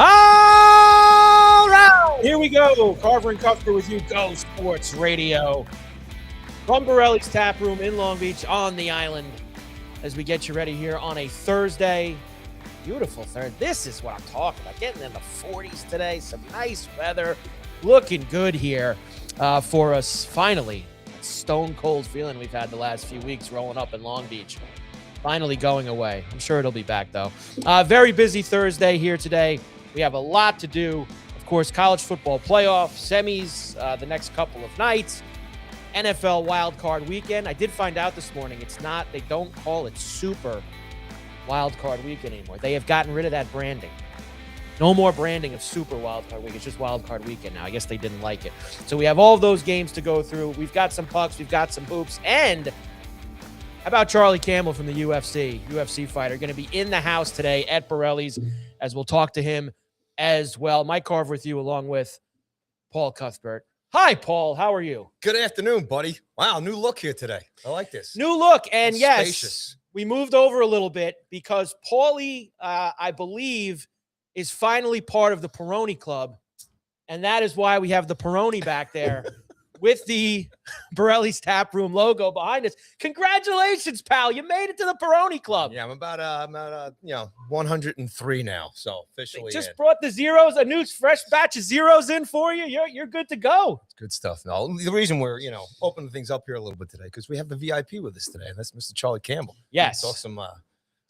All right, here we go. Carver and Cuthbert with you, Go Sports Radio. From Borelli's Tap Room in Long Beach on the island as we get you ready here on a Thursday. Beautiful Thursday. This is what I'm talking about. Getting in the 40s today. Some nice weather. Looking good here for us. Finally, that stone cold feeling we've had the last few weeks rolling up in Long Beach. Finally going away. I'm sure it'll be back, though. Very busy Thursday here today. We have a lot to do. Of course, college football playoff, semis, the next couple of nights, NFL wildcard weekend. I did find out this morning they don't call it Super Wildcard Weekend anymore. They have gotten rid of that branding. No more branding of Super Wildcard Week. It's just Wildcard Weekend now. I guess they didn't like it. So we have all of those games to go through. We've got some pucks. We've got some hoops. And how about Charlie Campbell from the UFC fighter, going to be in the house today at Borelli's, as we'll talk to him as well. Mike Carver with you, along with Paul Cuthbert. Hi, Paul. How are you? Good afternoon, buddy. Wow, new look here today. I like this. New look. And It's yes, spacious. we moved over a little bit because Paulie, I believe, is finally part of the Peroni Club. And that is why we have the Peroni back there with the Borelli's Tap Room logo behind us. Congratulations, pal. You made it to the Peroni Club. Yeah, I'm about 103 now. So officially Just in. brought the zeros, a new fresh batch of zeros in for you. You're good to go. It's good stuff. No, the reason we're opening things up here a little bit today because we have the VIP with us today, and that's Mr. Charlie Campbell. Yes. Talk some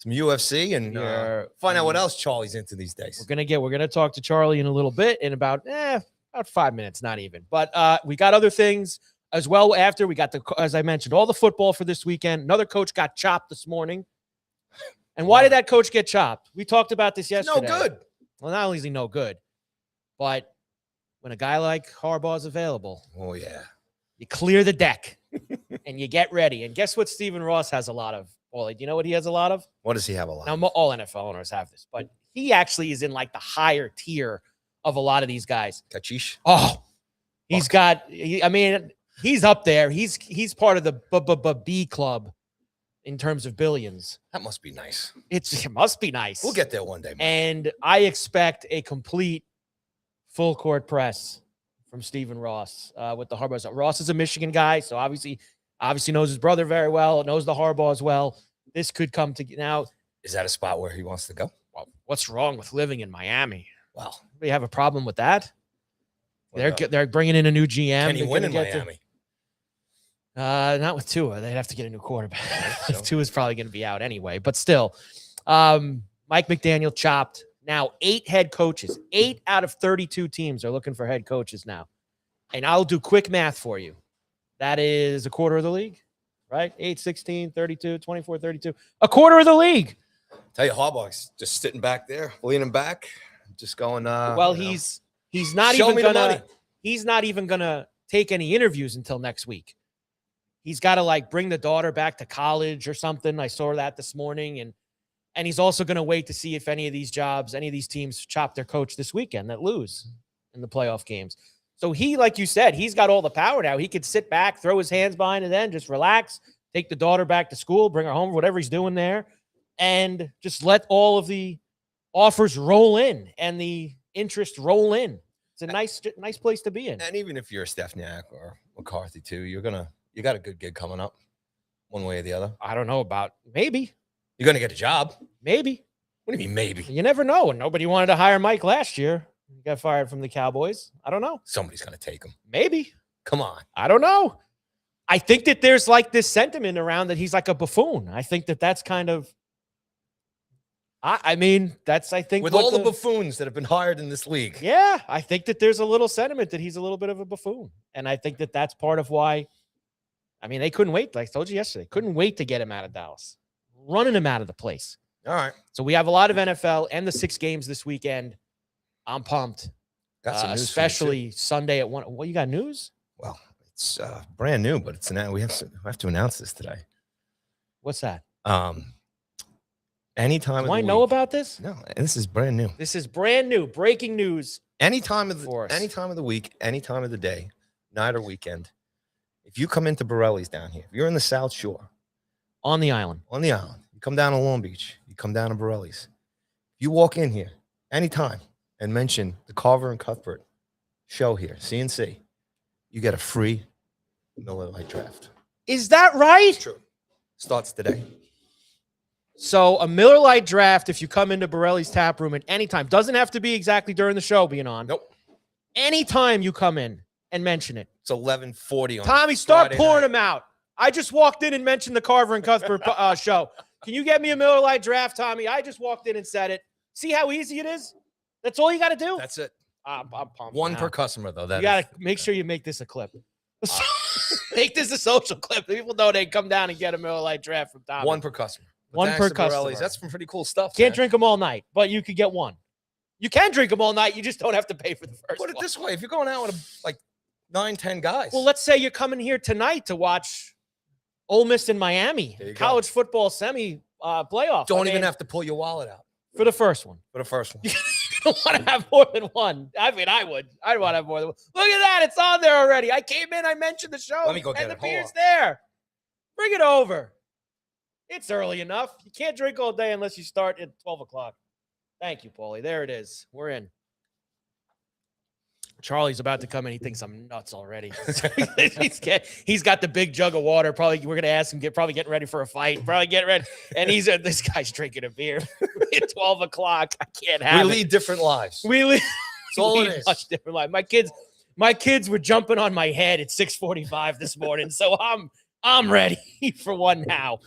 UFC and find out what else Charlie's into these days. We're gonna talk to Charlie in a little bit, in about 5 minutes, not even. But we got other things as well after. We got as I mentioned, all the football for this weekend. Another coach got chopped this morning. And why did that coach get chopped? We talked about this yesterday. No good. Well, not only is he no good, but when a guy like Harbaugh is available, Oh yeah. you clear the deck and you get ready. And guess what Stephen Ross has a lot of? Well, do you know what he has a lot of? What does he have a lot? Now, all NFL owners have this, but he actually is in like the higher tier of a lot of these guys. Kachish. Oh, he's up there. He's part of the B club in terms of billions. That must be nice. It must be nice. We'll get there one day, man. And I expect a complete full court press from Stephen Ross with the Harbaugh. Ross is a Michigan guy, so obviously knows his brother very well, knows the Harbaugh as well. This could come to now. Is that a spot where he wants to go? Well, what's wrong with living in Miami? Well, We have a problem with that. They're bringing in a new GM. Can he win in Miami? Not with Tua. They'd have to get a new quarterback. Tua's probably going to be out anyway. But still, Mike McDaniel chopped. Now 8 head coaches. 8 out of 32 teams are looking for head coaches now. And I'll do quick math for you. That is a quarter of the league, right? 8, 16, 32, 24, 32. A quarter of the league. Tell you, Harbaugh's just sitting back there, leaning back, just going. Well, he's not even gonna take any interviews until next week. He's got to bring the daughter back to college or something. I saw that this morning, and he's also gonna wait to see if any of these teams chop their coach this weekend that lose in the playoff games. So he, like you said, he's got all the power now. He could sit back, throw his hands behind it, then just relax, take the daughter back to school, bring her home, whatever he's doing there, and just let all of the offers roll in and the interest roll in. It's a nice place to be in. And even if you're Stepniak or McCarthy too, you got a good gig coming up, one way or the other. I don't know about maybe. You're gonna get a job. Maybe. What do you mean maybe? You never know. And nobody wanted to hire Mike last year. He got fired from the Cowboys. I don't know. Somebody's gonna take him. Maybe. Come on. I don't know. I think that there's this sentiment around that he's like a buffoon. I think that's kind of. I think with all the buffoons that have been hired in this league. Yeah, I think that there's a little sentiment that he's a little bit of a buffoon. And I think that that's part of why. They couldn't wait. Like I told you yesterday, couldn't wait to get him out of Dallas, running him out of the place. All right. So we have a lot of NFL and the 6 games this weekend. I'm pumped. Got some news especially Sunday at 1. Well, you got news? Well, it's brand new, but we have to announce this today. What's that? Anytime. Do I know about this? No, this is brand new. This is brand new. Breaking news. Any time of the week, any time of the day, night or weekend. If you come into Borelli's down here, if you're in the South Shore, on the island, you come down to Long Beach, you come down to Borelli's. You walk in here anytime, and mention the Carver and Cuthbert show here, CNC, you get a free Miller Lite draft. Is that right? True. Starts today. So a Miller Lite draft, if you come into Borelli's Tap Room at any time, doesn't have to be exactly during the show being on. Nope. Anytime you come in and mention it. It's 11:40 on Tommy, start Friday pouring night. them out. I just walked in and mentioned the Carver and Cuthbert show. Can you get me a Miller Lite draft, Tommy? I just walked in and said it. See how easy it is? That's all you got to do? That's it. I'm pumped. One now. per customer, though. You got to make sure you make this a clip. Make this a social clip. People know they come down and get a Miller Lite draft from Tommy. One per customer. But One thanks per to customer. Borelli's, that's some pretty cool stuff. Can't man. drink them all night, but you could get one. You can drink them all night. You just don't have to pay for the first Put it one. this way. If you're going out with like 9-10 guys. Well, let's say you're coming here tonight to watch Ole Miss in Miami, There you go. college football semi playoff. Don't even have to pull your wallet out for the first one. for the first one. You don't want to have more than one. I mean, I would. I'd want to have more than one. Look at that. It's on there already. I came in. I mentioned the show. Let me go get and it. the Hold beer's on. there. Bring it over. It's early enough. You can't drink all day unless you start at 12 o'clock. Thank you, Paulie. There it is. We're in. Charlie's about to come in. He thinks I'm nuts already. He's got the big jug of water. Probably we're gonna ask him. Probably getting ready for a fight. Probably getting ready. And this guy's drinking a beer at 12 o'clock. I can't have We it. lead different lives. We lead. That's all we it lead is. much different life. My kids were jumping on my head at 6:45 this morning. So I'm ready for one now.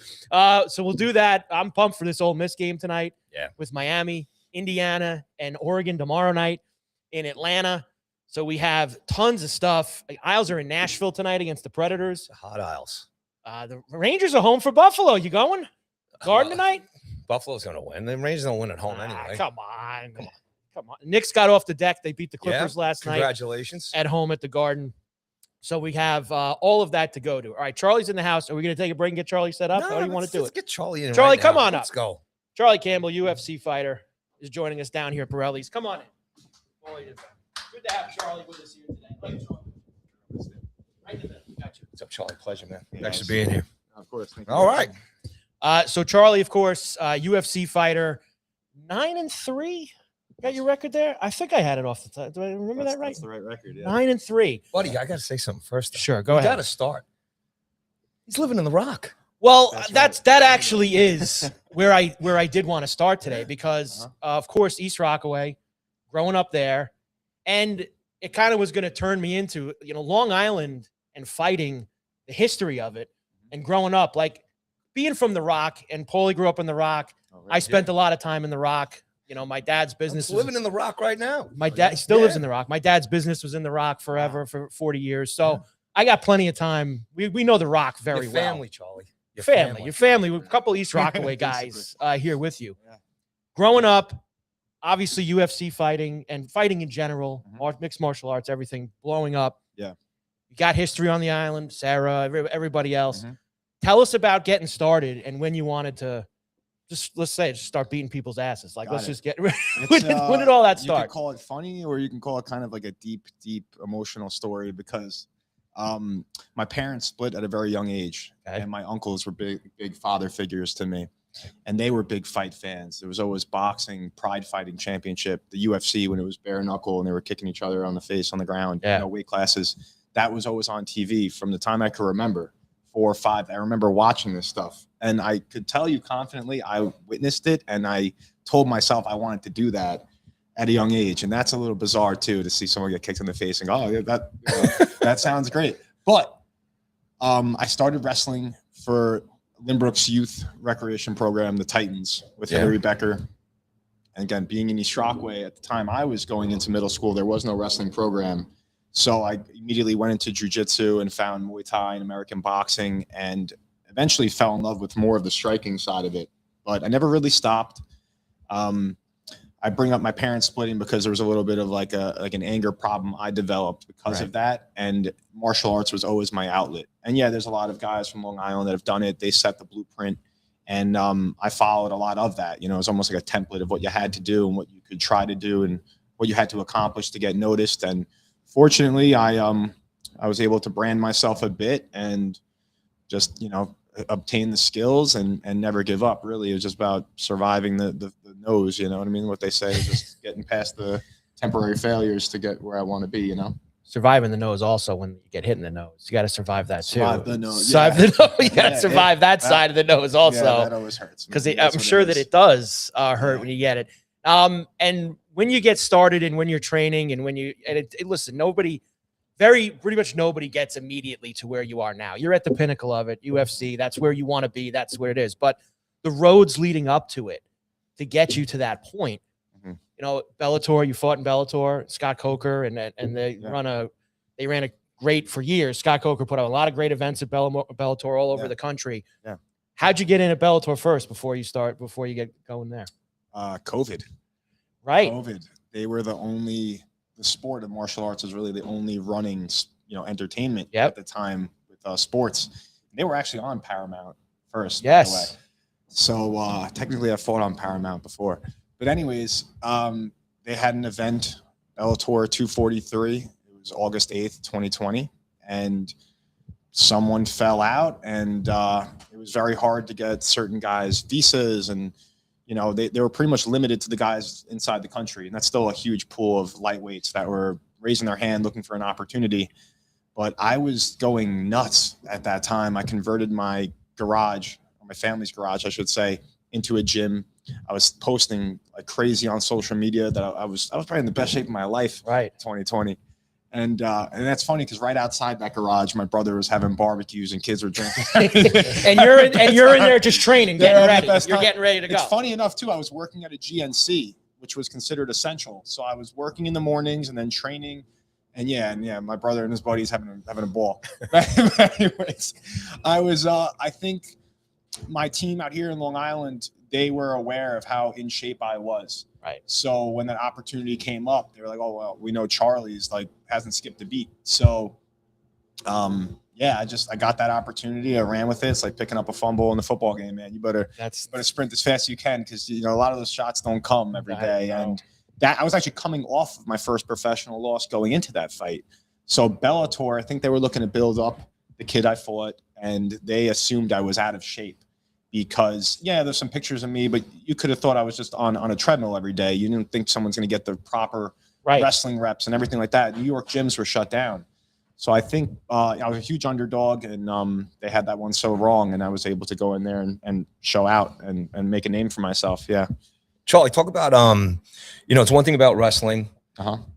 So we'll do that. I'm pumped for this Ole Miss game tonight. Yeah. With Miami, Indiana, and Oregon tomorrow night in Atlanta. So we have tons of stuff. Isles are in Nashville tonight against the Predators. The Hot Isles. The Rangers are home for Buffalo. You going? Garden tonight? Buffalo's going to win. The Rangers don't win at home Ah, anyway. Come on. Knicks got off the deck. They beat the Clippers last night Congratulations. at home at the Garden. So we have all of that to go to. All right, Charlie's in the house. Are we going to take a break and get Charlie set up? How do you want to do Let's it? get Charlie in. Charlie, right come now. on Let's up. go. Charlie Campbell, UFC fighter, is joining us down here at Borelli's. Come on in. Good to have Charlie with us here today. Right in the middle. Got you. What's up, Charlie? Pleasure, man. Yeah, Thanks for nice. being here. Of course. Thank you. All right. So Charlie, of course, UFC fighter, 9-3. Got your record there? I think I had it off the top. Do I remember that right? That's the right record. Yeah. 9-3. Buddy, I got to say something first. Sure, go You ahead. got to start. He's living in the Rock. Well, That's that actually is where I did want to start today because, of course, East Rockaway, growing up there, and it kind of was going to turn me into Long Island and fighting, the history of it, and growing up, like being from the Rock, and Paulie grew up in the Rock. Oh, I spent a lot of time in the Rock. My dad's business He's was living in the Rock right now. my dad still lives Yeah. in the Rock. My dad's business was in the Rock forever for 40 years. So I got plenty of time. We know the Rock very Your well. family, Charlie. Your Your family, with a couple East Rockaway guys here with you. Yeah. Growing up, obviously UFC fighting and fighting in general, mixed martial arts, everything blowing up. Yeah. You got history on the island, Sarah, everybody else. Mhm. Tell us about getting started and when you wanted to just start beating people's asses. Like, Got let's it. just get It's, when did all that You start? can call it funny, or you can call it kind of like a deep emotional story because my parents split at a very young age, Okay. and my uncles were big father figures to me, and they were big fight fans. There was always boxing, pride fighting championship, the UFC when it was bare knuckle and they were kicking each other on the face on the ground, Yeah. weight classes. That was always on TV from the time I could remember. 4 or 5. I remember watching this stuff, and I could tell you confidently I witnessed it, and I told myself I wanted to do that at a young age. And that's a little bizarre too, to see someone get kicked in the face and go, oh, yeah, that sounds great. But I started wrestling for Lynbrook's youth recreation program, the Titans, with Hillary Becker. And again, being in East Rockaway at the time I was going into middle school, there was no wrestling program. So I immediately went into jiu-jitsu and found Muay Thai and American boxing, and eventually fell in love with more of the striking side of it. But I never really stopped. I bring up my parents splitting because there was a little bit of like an anger problem I developed because of that. And martial arts was always my outlet. And yeah, there's a lot of guys from Long Island that have done it. They set the blueprint. And I followed a lot of that. It's almost like a template of what you had to do and what you could try to do and what you had to accomplish to get noticed. And fortunately, I was able to brand myself a bit and just, obtain the skills and never give up. Really, it was just about surviving the nose. You know what I mean? What they say is just getting past the temporary failures to get where I want to be, you know? Surviving the nose also when you get hit in the nose. You got to survive that too. Survive the nose. Survive the nose. You got to survive that side of the nose also. Yeah, that always hurts. Because I'm sure that it does hurt when you get it. And when you get started and when you're training and when you, listen, pretty much nobody gets immediately to where you are now. You're at the pinnacle of it, UFC. That's where you want to be. That's where it is. But the roads leading up to it to get you to that point, you know, Bellator, you fought in Bellator, Scott Coker, and they ran a great for years. Scott Coker put on a lot of great events at Bellator all over the country. Yeah. How'd you get in at Bellator first before you get going there? COVID. Right. COVID. They were the sport of martial arts is really the only running, entertainment at the time with sports. They were actually on Paramount first. Yes. By the way. So technically I fought on Paramount before. But anyways, they had an event, Bellator 243. It was August 8th, 2020. And someone fell out, and it was very hard to get certain guys visas. And, they were pretty much limited to the guys inside the country. And that's still a huge pool of lightweights that were raising their hand looking for an opportunity. But I was going nuts at that time. I converted my garage, or my family's garage, I should say, into a gym. I was posting like crazy on social media that I was probably in the best shape of my life. Right. 2020. And that's funny because right outside that garage, my brother was having barbecues and kids were drinking. and you're in there just training, getting ready. You're getting ready to go. It's funny enough too. I was working at a GNC, which was considered essential. So I was working in the mornings and then training. And my brother and his buddies having a ball. Anyways, I think my team out here in Long Island, they were aware of how in shape I was. Right. So when that opportunity came up, they were like, "Oh well, we know Charlie's hasn't skipped a beat." So, I got that opportunity. I ran with it. It's like picking up a fumble in the football game, man. You better sprint as fast as you can because a lot of those shots don't come every day. And that I was actually coming off of my first professional loss going into that fight. So Bellator, I think they were looking to build up the kid I fought, and they assumed I was out of shape. Because, there's some pictures of me, but you could have thought I was just on a treadmill every day. You didn't think someone's going to get the proper wrestling reps and everything like that. New York gyms were shut down. So I think I was a huge underdog, and they had that one so wrong, and I was able to go in there and show out and make a name for myself. Yeah. Charlie, talk about, it's one thing about wrestling,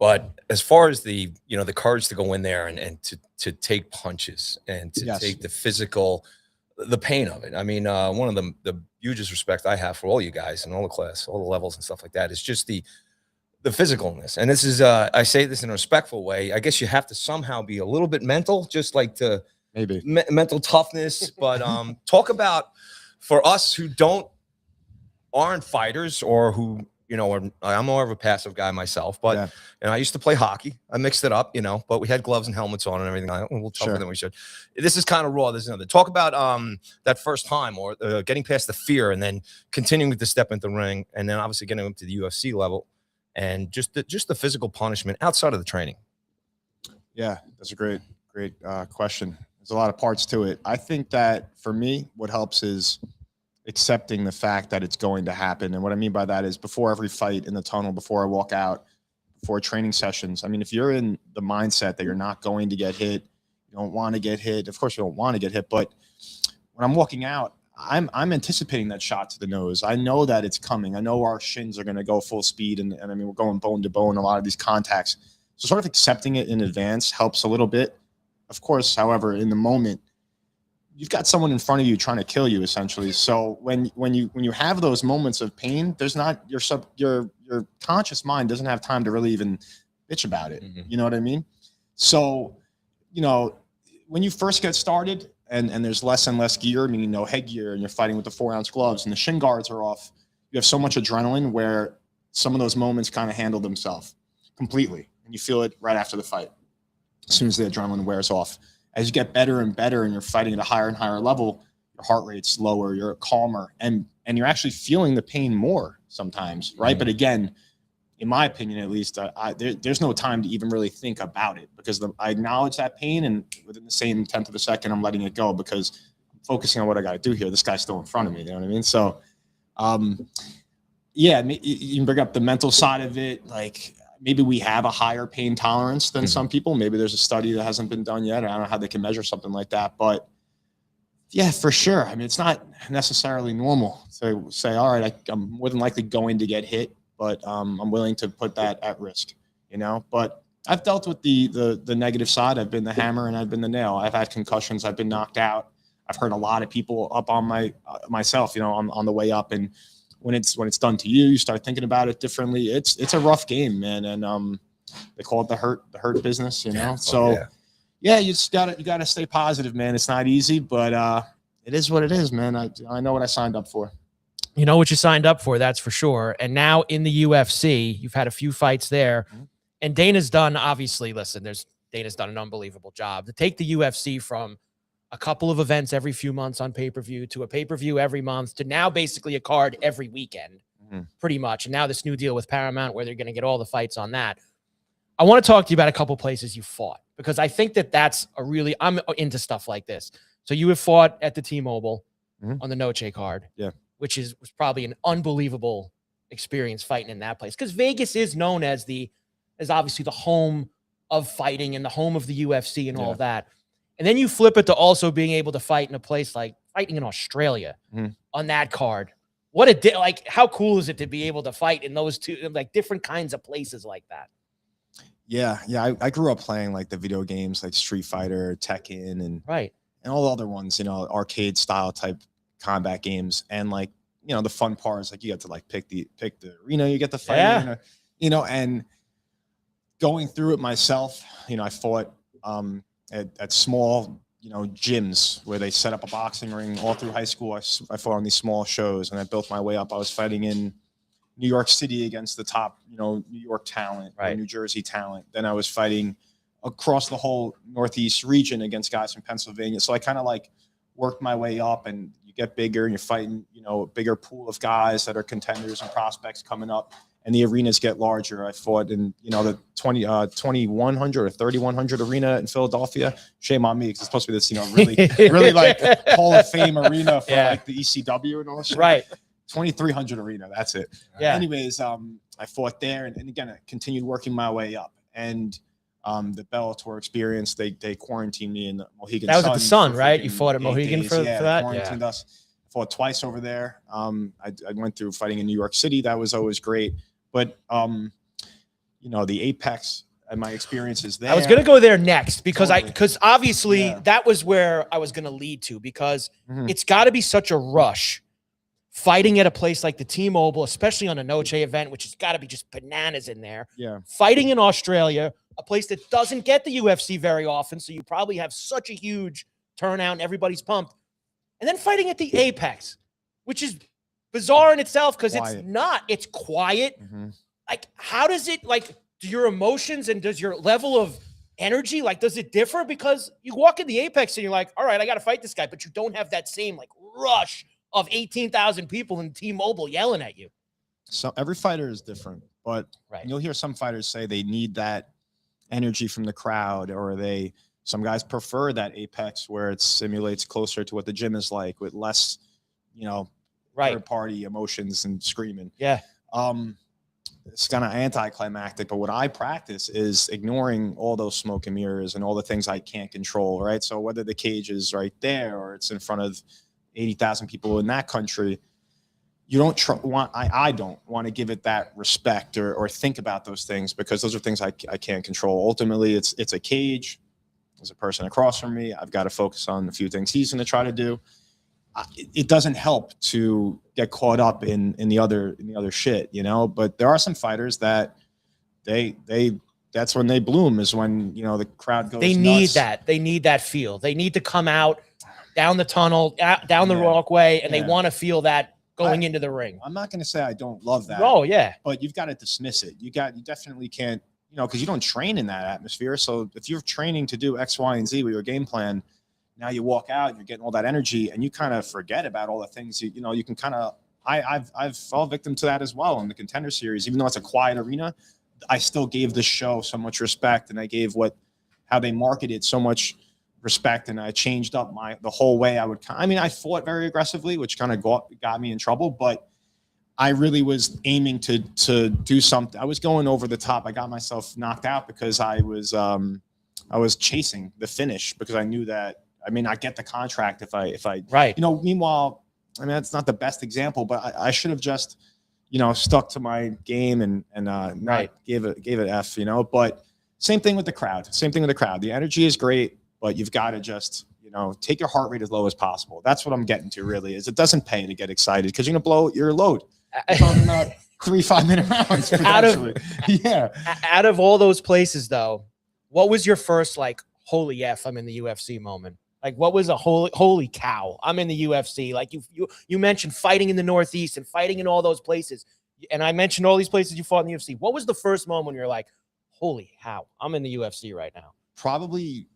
but as far as the courage to go in there and to take punches and to take the physical – the pain of it. I mean, one of the hugest respect I have for all you guys and all the class, all the levels and stuff like that is just the physicalness. And this is, I say this in a respectful way. I guess you have to somehow be a little bit mental, just like to maybe mental toughness. But talk about for us who aren't fighters or who, I'm more of a passive guy myself, but I used to play hockey. I mixed it up, but we had gloves and helmets on and everything. We'll tougher than we should. This is kind of raw. There's another. Talk about that first time or getting past the fear and then continuing to step into the ring and then obviously getting up to the UFC level and just the physical punishment outside of the training. Yeah, that's a great question. There's a lot of parts to it. I think that for me, what helps is accepting the fact that it's going to happen. And what I mean by that is before every fight in the tunnel, before I walk out, before training sessions, I mean, if you're in the mindset that you're not going to get hit, you don't want to get hit, of course you don't want to get hit, but when I'm walking out, I'm anticipating that shot to the nose. I know that it's coming. I know our shins are going to go full speed. And I mean, we're going bone to bone, a lot of these contacts. So sort of accepting it in advance helps a little bit. Of course, however, in the moment, you've got someone in front of you trying to kill you essentially. So when you have those moments of pain, there's not your conscious mind doesn't have time to really even bitch about it. You know what I mean? So, when you first get started and there's less and less gear, meaning no headgear, and you're fighting with the 4-ounce gloves and the shin guards are off, you have so much adrenaline where some of those moments kind of handle themselves completely. And you feel it right after the fight, as soon as the adrenaline wears off. As you get better and better and you're fighting at a higher and higher level, your heart rate's lower, you're calmer, and you're actually feeling the pain more sometimes, right? But again, in my opinion, at least, there's no time to even really think about it because I acknowledge that pain, and within the same tenth of a second, I'm letting it go because I'm focusing on what I got to do here. This guy's still in front of me, you know what I mean? So, you can bring up the mental side of it. maybe we have a higher pain tolerance than some people. Maybe there's a study that hasn't been done yet. I don't know how they can measure something like that, but yeah, for sure. I mean, it's not necessarily normal to say, all right, I'm more than likely going to get hit, but I'm willing to put that at risk, you know. But I've dealt with the negative side. I've been the hammer and I've been the nail. I've had concussions. I've been knocked out. I've heard a lot of people up on myself, you know, on the way up. And when it's done to you, you start thinking about it differently. It's a rough game, man. And they call it the hurt business, you know. So yeah, you gotta stay positive, man. It's not easy, but it is what it is, man. I know what I signed up for. You know what you signed up for, that's for sure. And now in the UFC, you've had a few fights there. And Dana's done, obviously, listen, Dana's done an unbelievable job to take the UFC from a couple of events every few months on pay-per-view to a pay-per-view every month to now basically a card every weekend, pretty much. And now this new deal with Paramount where they're going to get all the fights on that. I want to talk to you about a couple places you fought, because I think that's I'm into stuff like this. So you have fought at the T-Mobile on the Noche card, which was probably an unbelievable experience fighting in that place, because Vegas is known as obviously the home of fighting and the home of the UFC and all of that. And then you flip it to also being able to fight in a place like fighting in Australia on that card. How cool is it to be able to fight in those two, like different kinds of places like that? Yeah. I grew up playing like the video games like Street Fighter, Tekken, and all the other ones, you know, arcade style type combat games. And like, you know, the fun part is like you get to like pick the arena you get to fight in, you know, and going through it myself, you know, I fought at small, you know, gyms where they set up a boxing ring all through high school. I fought on these small shows, and I built my way up. I was fighting in New York City against the top, you know, New York talent, or New Jersey talent. Then I was fighting across the whole Northeast region against guys from Pennsylvania. So I kind of like worked my way up, and you get bigger and you're fighting, you know, a bigger pool of guys that are contenders and prospects coming up. And the arenas get larger. I fought in, you know, the 2100 or 3100 arena in Philadelphia. Shame on me, because it's supposed to be this, you know, really like Hall of Fame arena for like the ECW and all that shit. 2300 arena, that's it. Anyways, I fought there, and again, I continued working my way up. And the Bellator experience, they quarantined me in the Mohegan Sun. That was at the Sun, right? You fought at Mohegan for that? Quarantined us. I fought twice over there. I went through fighting in New York City. That was always great. But, you know, the Apex and my experiences there. I was going to go there next, because obviously that was where I was going to lead to, because it's got to be such a rush fighting at a place like the T-Mobile, especially on a Noche event, which has got to be just bananas in there. Fighting in Australia, a place that doesn't get the UFC very often, so you probably have such a huge turnout and everybody's pumped. And then fighting at the Apex, which is bizarre in itself, because it's quiet. Like, how does it, like, do your emotions and does your level of energy, like, does it differ? Because you walk in the Apex and you're like, all right, I got to fight this guy, but you don't have that same like rush of 18,000 people in T-Mobile yelling at you. So every fighter is different, but you'll hear some fighters say they need that energy from the crowd, or some guys prefer that Apex where it simulates closer to what the gym is like, with less, you know, third party emotions and screaming. It's kind of anticlimactic, but what I practice is ignoring all those smoke and mirrors and all the things I can't control, right? So whether the cage is right there or it's in front of 80,000 people in that country, you don't I don't want to give it that respect or think about those things, because those are things I can't control. Ultimately, it's a cage. There's a person across from me. I've got to focus on a few things he's going to try to do. It doesn't help to get caught up in the other shit, you know. But there are some fighters that that's when they bloom, is when, you know, the crowd goes nuts. They need that feel. They need to come out down the tunnel, down the walkway, and they want to feel that going into the ring. I'm not going to say I don't love that. Oh yeah, but you've got to dismiss it. You definitely can't, you know, because you don't train in that atmosphere. So if you're training to do X, Y, and Z with your game plan, now you walk out, you're getting all that energy, and you kind of forget about all the things you know. You can kind of, I've fallen victim to that as well in the Contender Series. Even though it's a quiet arena, I still gave the show so much respect, and I gave how they marketed so much respect, and I changed up the whole way I would. I mean, I fought very aggressively, which kind of got me in trouble, but I really was aiming to do something. I was going over the top. I got myself knocked out because I was chasing the finish because I knew that I may not get the contract if I right. Meanwhile, I mean, that's not the best example, but I should have just, stuck to my game and not gave it F, but same thing with the crowd. The energy is great, but you've got to just, take your heart rate as low as possible. That's what I'm getting to really is it doesn't pay to get excited because you're going to blow your load. You're talking about 3 5-minute rounds potentially. Out of all those places though, what was your first like, holy F, I'm in the UFC moment? Like what was a holy cow, I'm in the UFC? Like you mentioned fighting in the Northeast and fighting in all those places. And I mentioned all these places you fought in the UFC. What was the first moment when you're like, holy cow, I'm in the UFC right now? Probably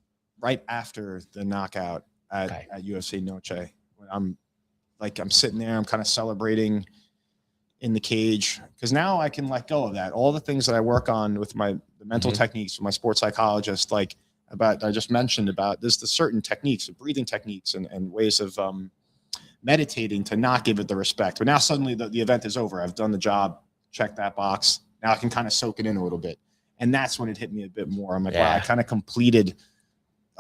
right after the knockout at UFC Noche. When I'm sitting there, I'm kind of celebrating in the cage because now I can let go of that. All the things that I work on with the mental techniques, with my sports psychologist, I just mentioned about there's the certain techniques, breathing techniques and ways of meditating to not give it the respect. But now suddenly the event is over. I've done the job, check that box. Now I can kind of soak it in a little bit. And that's when it hit me a bit more. I'm like, wow, I kind of completed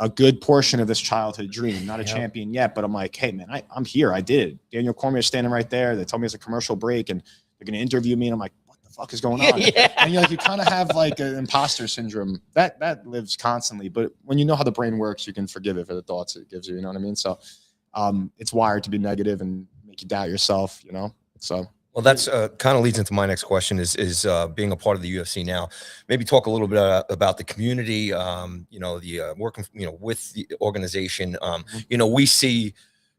a good portion of this childhood dream. Not a champion yet, but I'm like, hey, man, I'm here. I did it. Daniel Cormier's standing right there. They told me it's a commercial break, and they're going to interview me. And I'm like, what the fuck is going on? And you kind of have like an imposter syndrome. That lives constantly. But when you know how the brain works, you can forgive it for the thoughts it gives you. You know what I mean? So it's wired to be negative and make you doubt yourself, So. Well, that's kind of leads into my next question is being a part of the UFC now. Maybe talk a little bit about the community, the working, with the organization. We see,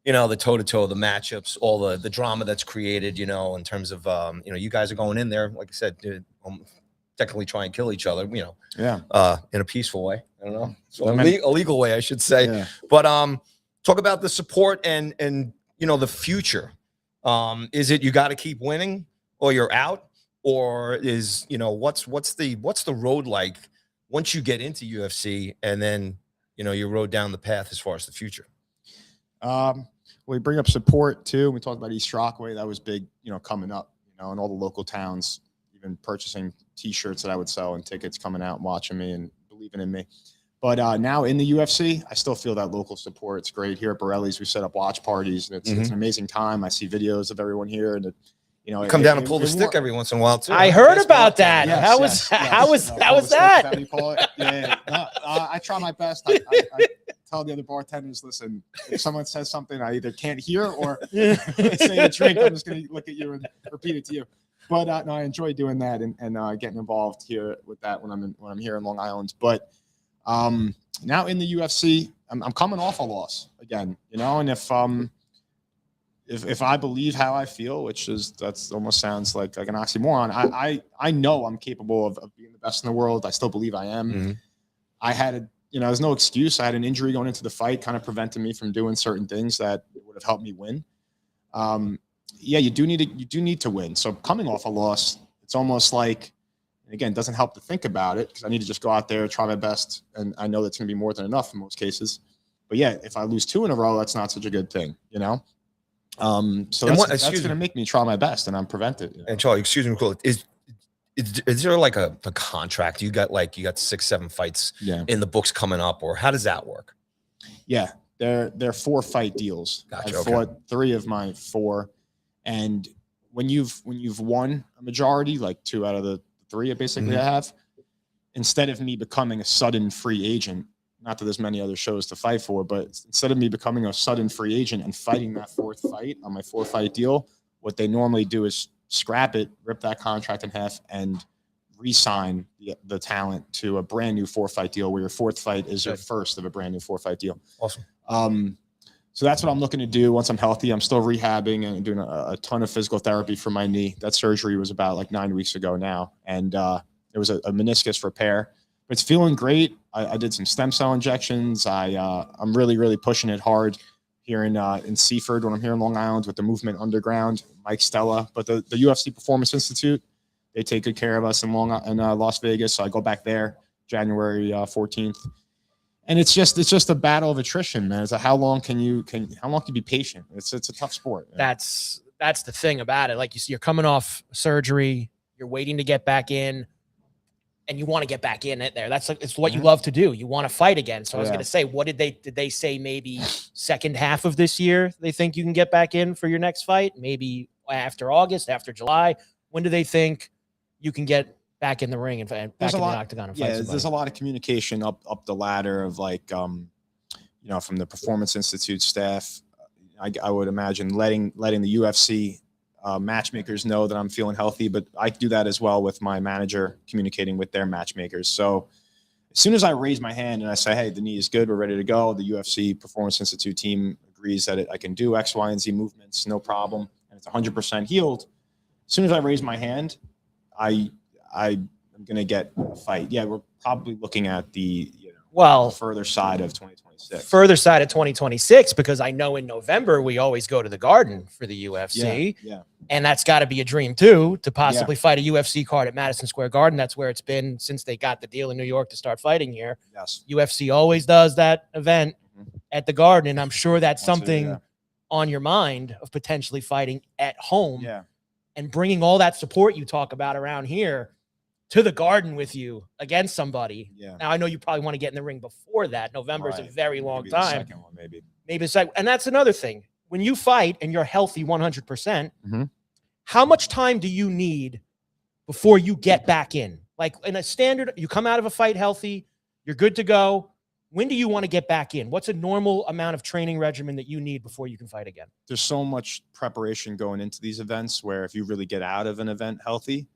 the toe-to-toe, the matchups, all the drama that's created, in terms of, you guys are going in there, like I said, to technically try and kill each other, in a peaceful way. I don't know. So a legal way, I should say. Yeah. But talk about the support and the future. Is it you got to keep winning or you're out, or is what's the road like once you get into UFC and then you rode down the path as far as the future? We bring up support too. We talked about East Rockaway. That was big, coming up, in all the local towns, even purchasing T-shirts that I would sell and tickets, coming out and watching me and believing in me. But now in the UFC, I still feel that local support. It's great. Here at Borelli's, we set up watch parties, and it's an amazing time. I see videos of everyone here, and you come down and pull the stick every once in a while too. I heard about that. Yes, how was that? I try my best. I tell the other bartenders, listen, if someone says something I either can't hear or say a drink, I'm just going to look at you and repeat it to you. But no, I enjoy doing that and getting involved here with that when I'm here in Long Island. But now in the UFC, I'm coming off a loss again, and if I believe how I feel, that's almost sounds like an oxymoron. I know I'm capable of being the best in the world. I still believe I am. I had there's no excuse. I had an injury going into the fight, kind of preventing me from doing certain things that would have helped me win. You do need to win. So coming off a loss, it's almost like, and again, it doesn't help to think about it because I need to just go out there, try my best. And I know that's going to be more than enough in most cases. But yeah, if I lose 2 in a row, that's not such a good thing, So that's going to make me try my best, and I'm prevented. And Charlie, excuse me, cool. Is there like a contract? You got 6-7 fights in the books coming up, or how does that work? Yeah, they're 4-fight deals. Gotcha, I fought 3 of my 4, and when you've won a majority, like 2 out of the 3, basically I have, instead of me becoming a sudden free agent, not that there's many other shows to fight for, but instead of me becoming a sudden free agent and fighting that 4th fight on my 4-fight deal, what they normally do is scrap it, rip that contract in half, and re-sign the talent to a brand new 4-fight deal where your 4th fight is your first of a brand new 4-fight deal. Awesome. So that's what I'm looking to do once I'm healthy. I'm still rehabbing and doing a ton of physical therapy for my knee. That surgery was about like 9 weeks ago now. And it was a meniscus repair. But it's feeling great. I did some stem cell injections. I'm really, really pushing it hard here in Seaford when I'm here in Long Island with the Movement Underground, Mike Stella. But the UFC Performance Institute, they take good care of us in Las Vegas. So I go back there January 14th. And it's just a battle of attrition, man. It's like how long can you be patient? It's a tough sport. That's that's the thing about it. Like you see, you're coming off surgery, you're waiting to get back in, and you want to get back in it there. That's like, it's what you love to do. You want to fight again. So I was going to say, what did they say? Maybe second half of this year, they think you can get back in for your next fight. Maybe after August, after July. When do they think you can get back in the ring and back in the octagon and fight somebody? There's a lot of communication up the ladder of like, from the Performance Institute staff. I would imagine letting the UFC matchmakers know that I'm feeling healthy, but I do that as well with my manager communicating with their matchmakers. So as soon as I raise my hand and I say, hey, the knee is good, we're ready to go, the UFC Performance Institute team agrees that I can do X, Y, and Z movements, no problem, and it's 100% healed. As soon as I raise my hand, I'm going to get a fight. Yeah, we're probably looking at the further side of 2026. Further side of 2026, because I know in November we always go to the Garden for the UFC. Yeah. And that's got to be a dream too, to possibly fight a UFC card at Madison Square Garden. That's where it's been since they got the deal in New York to start fighting here. Yes. UFC always does that event at the Garden, and I'm sure that's something on your mind of potentially fighting at home and bringing all that support you talk about around here to the Garden with you against somebody. Yeah. Now, I know you probably want to get in the ring before that. November is a very long maybe time. The second one, maybe the second. And that's another thing. When you fight and you're healthy 100%, how much time do you need before you get back in? Like in a standard, you come out of a fight healthy, you're good to go. When do you want to get back in? What's a normal amount of training regimen that you need before you can fight again? There's so much preparation going into these events where if you really get out of an event healthy,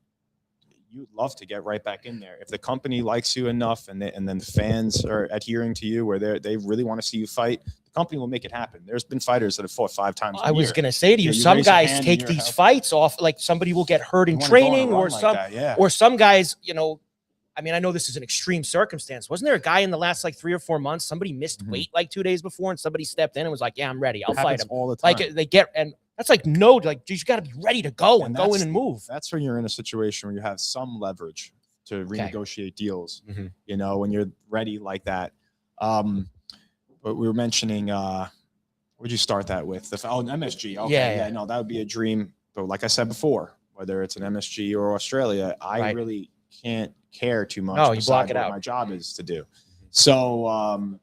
you'd love to get right back in there. If the company likes you enough and then the fans are adhering to you where they really want to see you fight, the company will make it happen. There's been fighters that have fought 5 times a year. I was going to say to you, some guys take these fights off, like somebody will get hurt in training or some guys, I mean, I know this is an extreme circumstance. Wasn't there a guy in the last like 3 or 4 months, somebody missed weight like 2 days before and somebody stepped in and was like, yeah, I'm ready. I'll fight him. All the time. Like they get, and that's like, no, like you got to be ready to go and go in and move. That's when you're in a situation where you have some leverage to renegotiate deals, when you're ready like that. But we were mentioning, what'd you start that with? MSG. Okay. No, that would be a dream. But like I said before, whether it's an MSG or Australia, I really can't care too much. No, you block it out. My job is to do. So,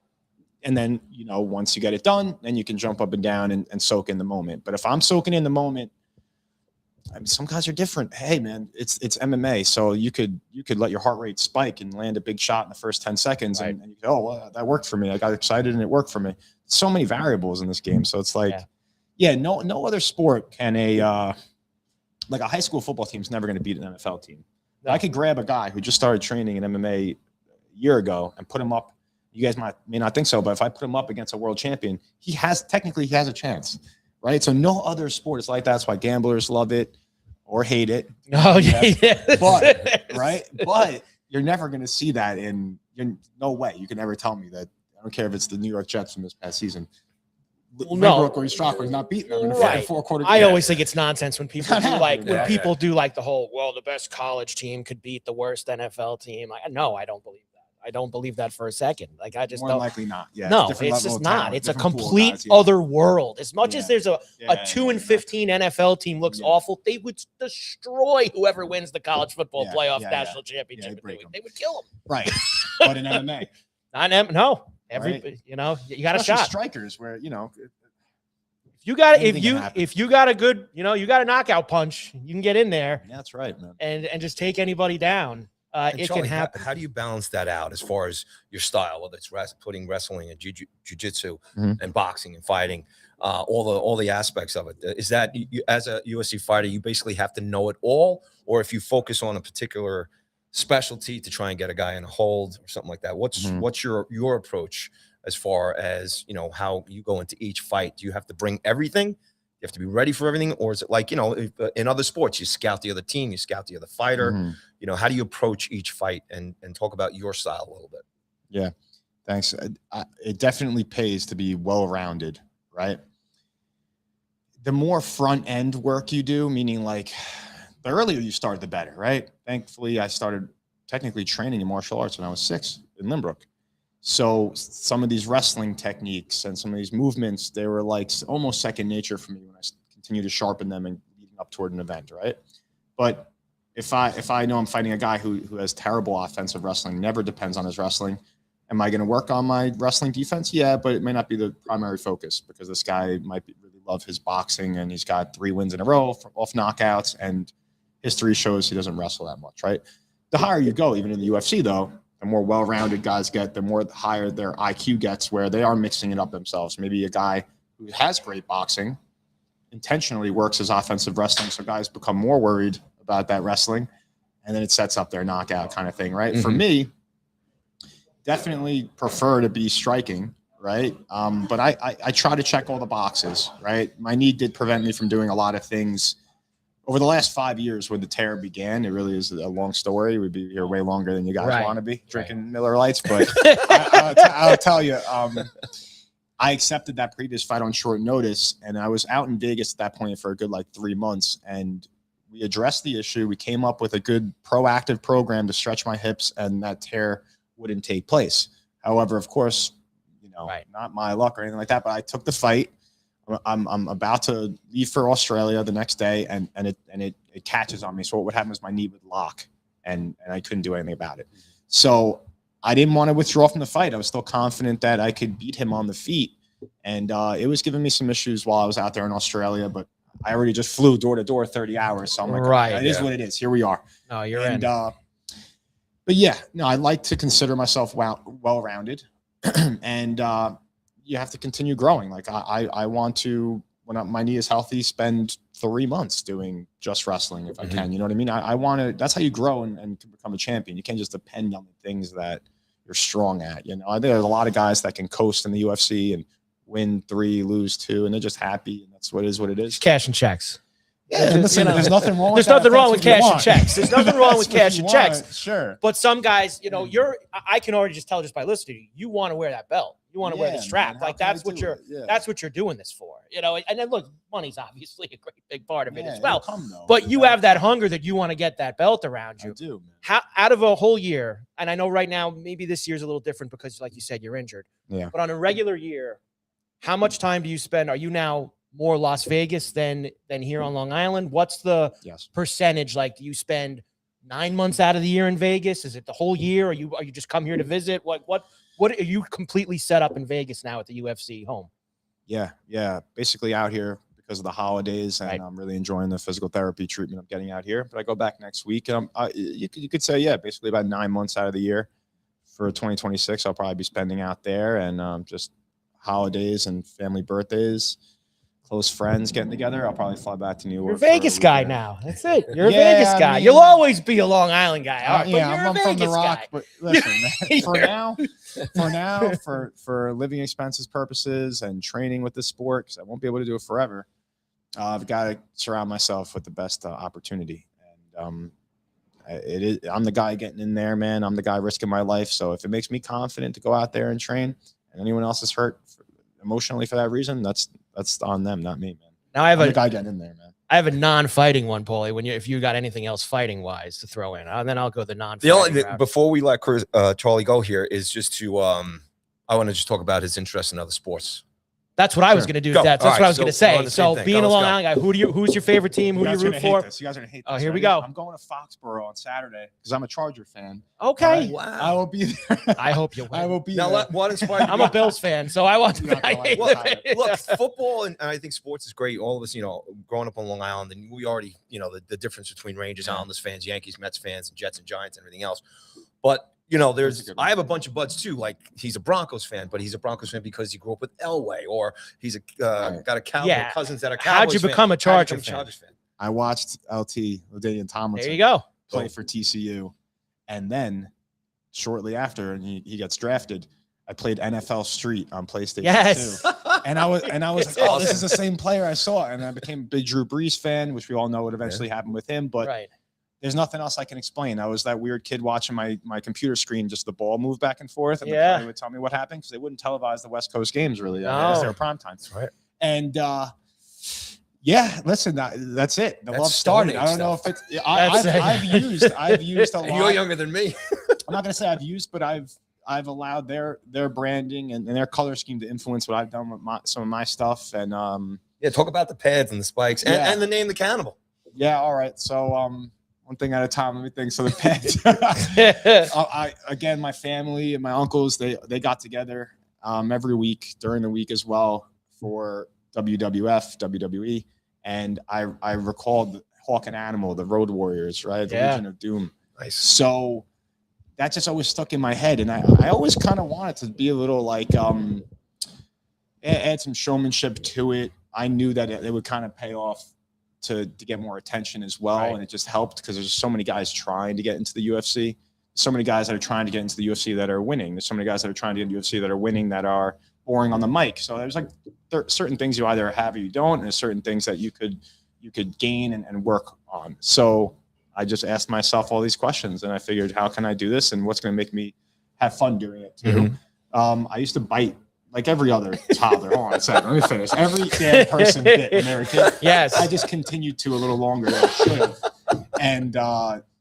and then, once you get it done, then you can jump up and down and soak in the moment. But if I'm soaking in the moment, I mean, some guys are different. Hey, man, it's MMA. So you could let your heart rate spike and land a big shot in the first 10 seconds. And you go, oh, well, that worked for me. I got excited and it worked for me. So many variables in this game. So it's like, no other sport can like a high school football team's never going to beat an NFL team. No. I could grab a guy who just started training in MMA a year ago and put him up. You guys may not think so, but if I put him up against a world champion, he has a chance, right? So no other sport is like that. That's why gamblers love it or hate it. Oh yeah. But you're never going to see that no way. You can never tell me that. I don't care if it's the New York Jets from this past season. Lindbrook or Strachler is not beating them in a 4-quarter game. I always think it's nonsense when people do like the whole, well, the best college team could beat the worst NFL team. No, I don't believe that. I don't believe that for a second. Like I just more likely not. Yeah, no, it's just not. It's a complete other world. As much as there's a 2-15 NFL team looks awful, they would destroy whoever wins the college football playoff national championship. They would kill them. Right, but in MMA, you got a shot. Strikers where if you got a good, you got a knockout punch, you can get in there. Yeah, that's right, man. And just take anybody down. It Charlie, can happen. How do you balance that out as far as your style, whether it's putting wrestling and jiu-jitsu and boxing and fighting, all the aspects of it? Is that you, as a UFC fighter, you basically have to know it all, or if you focus on a particular specialty to try and get a guy in a hold or something like that? What's your approach as far as how you go into each fight? Do you have to bring everything? You have to be ready for everything, or is it like in other sports you scout the other team, you scout the other fighter? How do you approach each fight and talk about your style a little bit? Yeah, thanks. It definitely pays to be well-rounded, right? The more front end work you do, meaning like the earlier you start, the better, right? Thankfully, I started technically training in martial arts when I was 6 in Lindbrook. So some of these wrestling techniques and some of these movements, they were like almost second nature for me when I continue to sharpen them and leading up toward an event, right? But if I know I'm fighting a guy who has terrible offensive wrestling, never depends on his wrestling, am I going to work on my wrestling defense? Yeah, but it may not be the primary focus because this guy might really love his boxing and he's got 3 wins in a row off knockouts, and history shows he doesn't wrestle that much, right? The higher you go, even in the UFC, though, the more well-rounded guys get, the more higher their IQ gets, where they are mixing it up themselves. Maybe a guy who has great boxing intentionally works his offensive wrestling, so guys become more worried about that wrestling, and then it sets up their knockout kind of thing, right? For me, definitely prefer to be striking, right? But I try to check all the boxes, right? My knee did prevent me from doing a lot of things over the last 5 years when the tear began. It really is a long story. We'd be here way longer than you guys want to be drinking Miller Lights, but I'll tell you, I accepted that previous fight on short notice, and I was out in Vegas at that point for a good 3 months, and we addressed the issue. We came up with a good proactive program to stretch my hips, and that tear wouldn't take place. However, of course, not my luck or anything like that, but I took the fight. I'm about to leave for Australia the next day, and it catches on me. So what would happen is my knee would lock, and I couldn't do anything about it. So I didn't want to withdraw from the fight. I was still confident that I could beat him on the feet, and it was giving me some issues while I was out there in Australia. But I already just flew door to door 30 hours, so I'm like, it is what it is. Here we are. No, you're in. But yeah, no, I like to consider myself well-rounded, and you have to continue growing. Like I want to, when my knee is healthy, spend 3 months doing just wrestling if I can. You know what I mean? I want to. That's how you grow and become a champion. You can't just depend on the things that you're strong at. I think there's a lot of guys that can coast in the UFC and win 3, lose 2, and they're just happy, and that's what it is. Cashing checks. Yeah, listen, there's nothing wrong. There's nothing wrong with cash and checks. There's nothing wrong with cash and checks. Sure. But some guys, I can already just tell just by listening to you, you want to wear that belt. You want to wear the strap. Man, like that's what you're doing this for. And then look, money's obviously a great big part of it as well. But you have that hunger that you want to get that belt around you. I do, man. How out of a whole year, and I know right now maybe this year's a little different because, like you said, you're injured. Yeah. But on a regular year, how much time do you spend? Are you now more Las Vegas than here on Long Island? What's the percentage? Like, do you spend 9 months out of the year in Vegas? Is it the whole year? Are you just come here to visit? What are you completely set up in Vegas now at the UFC home? Yeah. Basically out here because of the holidays, and I'm really enjoying the physical therapy treatment I'm getting out here. But I go back next week, and you could say, basically about 9 months out of the year for 2026, I'll probably be spending out there, and just holidays and family birthdays, close friends getting together. I'll probably fly back to New York. You're a Vegas guy now. That's it. You're a Vegas guy. You'll always be a Long Island guy. All right, I'm from the Rock. But listen, for living expenses purposes and training with the sport, because I won't be able to do it forever, I've got to surround myself with the best opportunity. And I'm the guy getting in there, man. I'm the guy risking my life. So if it makes me confident to go out there and train, and anyone else is hurt emotionally for that reason, that's on them, not me, man. Now I'm the guy getting in there, man. I have a non-fighting one, Paulie. If you got anything else fighting wise to throw in, then I'll go the non-fighting route. Before we let Charlie go here is just to I want to just talk about his interest in other sports. That's what I was going to do. That's what I was going to say. So being a Long Island guy, who's your favorite team? Who do you root for? You guys are going to hate this. Oh, here we go. I'm going to Foxborough on Saturday because I'm a Charger fan. Okay. Wow. I will be there. I hope you win. I will be there. Now, what inspired you? I'm a Bills fan, so I want to. Look, football and I think sports is great. All of us, growing up on Long Island, and we already, the difference between Rangers, Islanders fans, Yankees, Mets fans, and Jets and Giants and everything else. But I have a bunch of buds too. Like he's a Broncos fan, but he's a Broncos fan because he grew up with Elway, or he's got a Cowboy cousins that are Cowboys. How'd you become a Charger fan? I watched LT, LaDainian Tomlinson. There you go. Play for TCU, and then shortly after, and he gets drafted, I played NFL Street on PlayStation 2. And I was like, oh, this is the same player I saw, and I became a big Drew Brees fan, which we all know would eventually happen with him, but. There's nothing else I can explain. I was that weird kid watching my computer screen, just the ball move back and forth, and the player would tell me what happened because they wouldn't televise the West Coast games really. They were prime time. Right. And listen, that's it. The love started. I don't know if it's. I've used a lot. You're younger than me. I'm not gonna say I've used, but I've allowed their branding and their color scheme to influence what I've done with some of my stuff, and Yeah, talk about the pads and the spikes and the name, the Cannibal. Yeah, all right. So one thing at a time. Let me think. So the pads. Again, my family and my uncles, they got together every week during the week as well for WWF, WWE, and I recalled Hawk and Animal, the Road Warriors, right? The Legion of Doom. Nice. So that just always stuck in my head, and I always kind of wanted to be a little like add some showmanship to it. I knew that it would kind of pay off to get more attention as well, and it just helped because there's so many guys trying to get into the UFC. So many guys that are trying to get into the UFC that are winning. There's so many guys that are trying to get into the UFC that are winning that are boring on the mic. So there's like certain things you either have or you don't, and there's certain things that you could gain and work on. So I just asked myself all these questions, and I figured, how can I do this, and what's going to make me have fun doing it too? I used to bite like every other toddler. Hold on a second, let me finish. Every damn person bit when they were a kid. Yes. I just continued to a little longer than I should have, and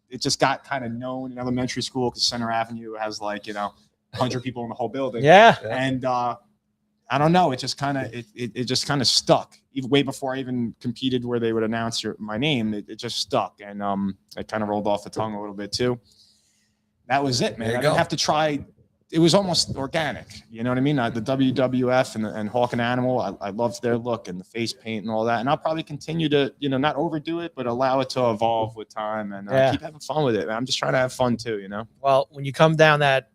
it just got kind of known in elementary school because Center Avenue has 100 people in the whole building. Yeah. And I don't know, it just kind of stuck. Even way before I even competed where they would announce my name, it just stuck, and it kind of rolled off the tongue a little bit too. That was it, man. I didn't have to try. It was almost organic. You know what I mean? The WWF and Hawk and Animal, I loved their look and the face paint and all that. And I'll probably continue to, not overdo it, but allow it to evolve with time and keep having fun with it. I'm just trying to have fun too, Well, when you come down that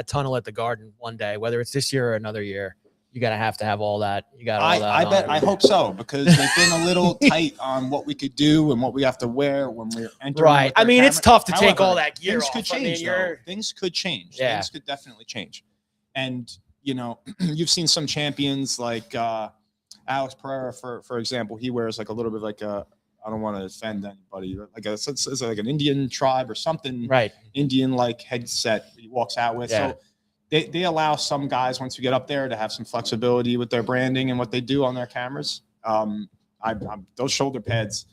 tunnel at the Garden one day, whether it's this year or another year, you're going to have all that. You got all that. I hope so, because they've been a little tight on what we could do and what we have to wear when we're entering. Right. I mean, it's tough to take all that gear off. Things could change. Things could change. Yeah. Things could definitely change. And, you've seen some champions like Alex Pereira, for example. He wears like a little bit like I don't want to offend anybody, but it's like an Indian tribe or something. Right. Indian like headset he walks out with. Yeah. So They allow some guys, once you get up there, to have some flexibility with their branding and what they do on their cameras. Those shoulder pads,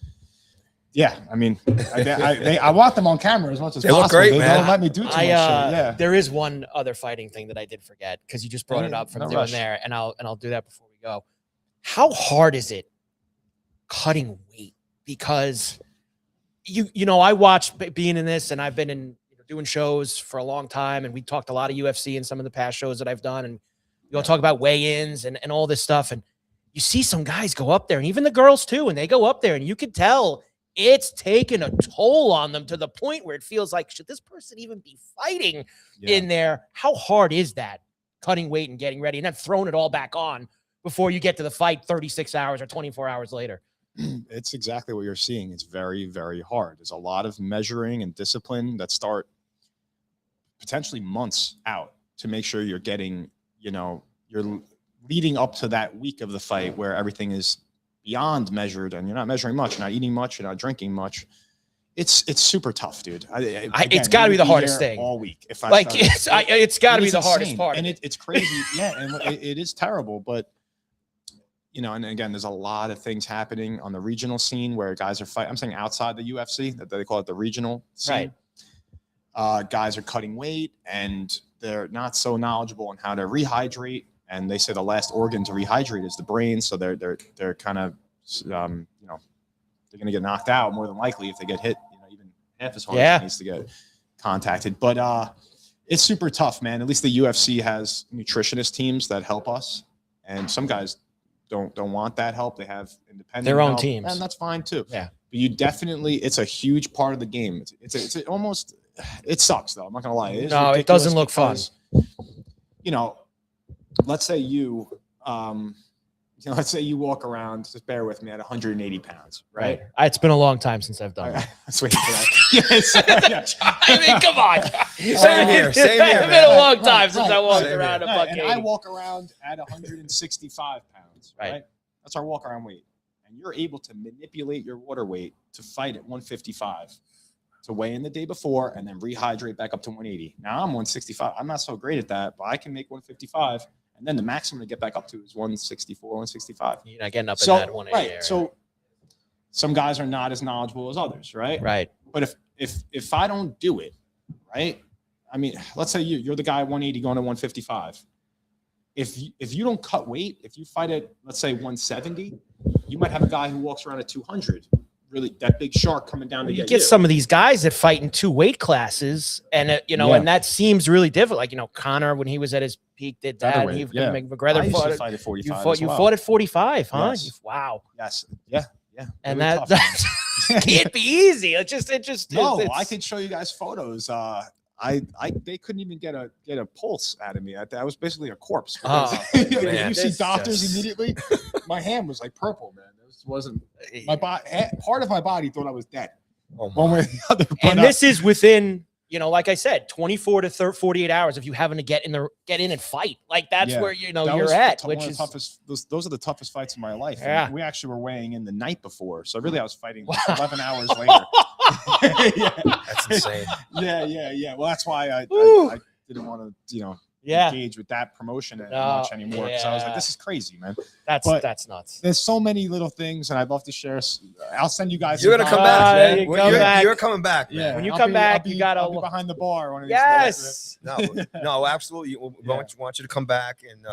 I mean, I want them on camera as much as possible. Look great, they man. don't let me do too much shit. Yeah. There is one other fighting thing that I did forget because you just brought it up from doing there, and I'll do that before we go. How hard is it cutting weight? Because I watched being in this, and I've been in doing shows for a long time, and we talked a lot of UFC in some of the past shows that I've done, and we'll talk about weigh-ins and all this stuff, and you see some guys go up there, and even the girls too, and they go up there, and you can tell it's taken a toll on them to the point where it feels like, should this person even be fighting in there? How hard is that, cutting weight and getting ready and then throwing it all back on before you get to the fight 36 hours or 24 hours later? It's exactly what you're seeing. It's very, very hard. There's a lot of measuring and discipline that start potentially months out to make sure you're getting, you're leading up to that week of the fight where everything is beyond measured and you're not measuring much, you're not eating much, you're not drinking much. It's super tough, dude. It's got to be the hardest thing all week. It's got to be the hardest part. And it's crazy. Yeah. And it is terrible, but and again, there's a lot of things happening on the regional scene where guys are fighting. I'm saying outside the UFC, that they call it the regional scene. Right. Guys are cutting weight and they're not so knowledgeable on how to rehydrate. And they say the last organ to rehydrate is the brain. So they're kind of, they're going to get knocked out more than likely if they get hit, even half as hard as it needs to get contacted. But it's super tough, man. At least the UFC has nutritionist teams that help us. And some guys don't want that help. They have independent their own help, teams. and that's fine too. Yeah. But you definitely, it's a huge part of the game. It's almost, it sucks though. I'm not gonna lie. It doesn't look fun. Let's say let's say you walk around, just bear with me, at 180 pounds, right? It's been a long time since I've done it. I was waiting for that. Yes. I mean, come on. Same here. It's been a long time since I walked around a buck 80. And I walk around at 165 pounds, right? That's our walk around weight. And you're able to manipulate your water weight to fight at 155, to weigh in the day before and then rehydrate back up to 180. Now I'm 165. I'm not so great at that, but I can make 155. And then the maximum to get back up to is 164, 165. You're not getting up in that 180 right. area. So some guys are not as knowledgeable as others, right? Right. But if I don't do it, right? I mean, let's say you're the guy 180 going to 155. If you don't cut weight, if you fight at, let's say, 170, you might have a guy who walks around at 200. Really, that big shark coming down to You get get some of these guys that fight in 2 weight classes, and and that seems really different. Like Connor, when he was at his peak, did that. And McGregor I used to fight at 45. You fought at 45, huh? Yes. Wow. Yes. Yeah. And really that can't be easy. It just I could show you guys photos. They couldn't even get a pulse out of me. I was basically a corpse. You see doctors immediately. My hand was like purple, man. This wasn't my body. Part of my body thought I was dead. One way or the other. And this is within, like I said, 24 to 48 hours of you having to get in and fight. Like that's where you're at. Which is toughest. Those are the toughest fights of my life. Yeah. And we actually were weighing in the night before, so really I was fighting 11 hours later. That's insane. Yeah. Well, that's why I didn't want to, engage with that promotion much anymore. Because I was like, this is crazy, man. That's nuts. There's so many little things, and I'd love to share. I'll send you guys. You're gonna come back, man. You're coming back. Yeah. When you come back, you gotta be behind the bar. One of these yes. No, absolutely. We want you to come back, and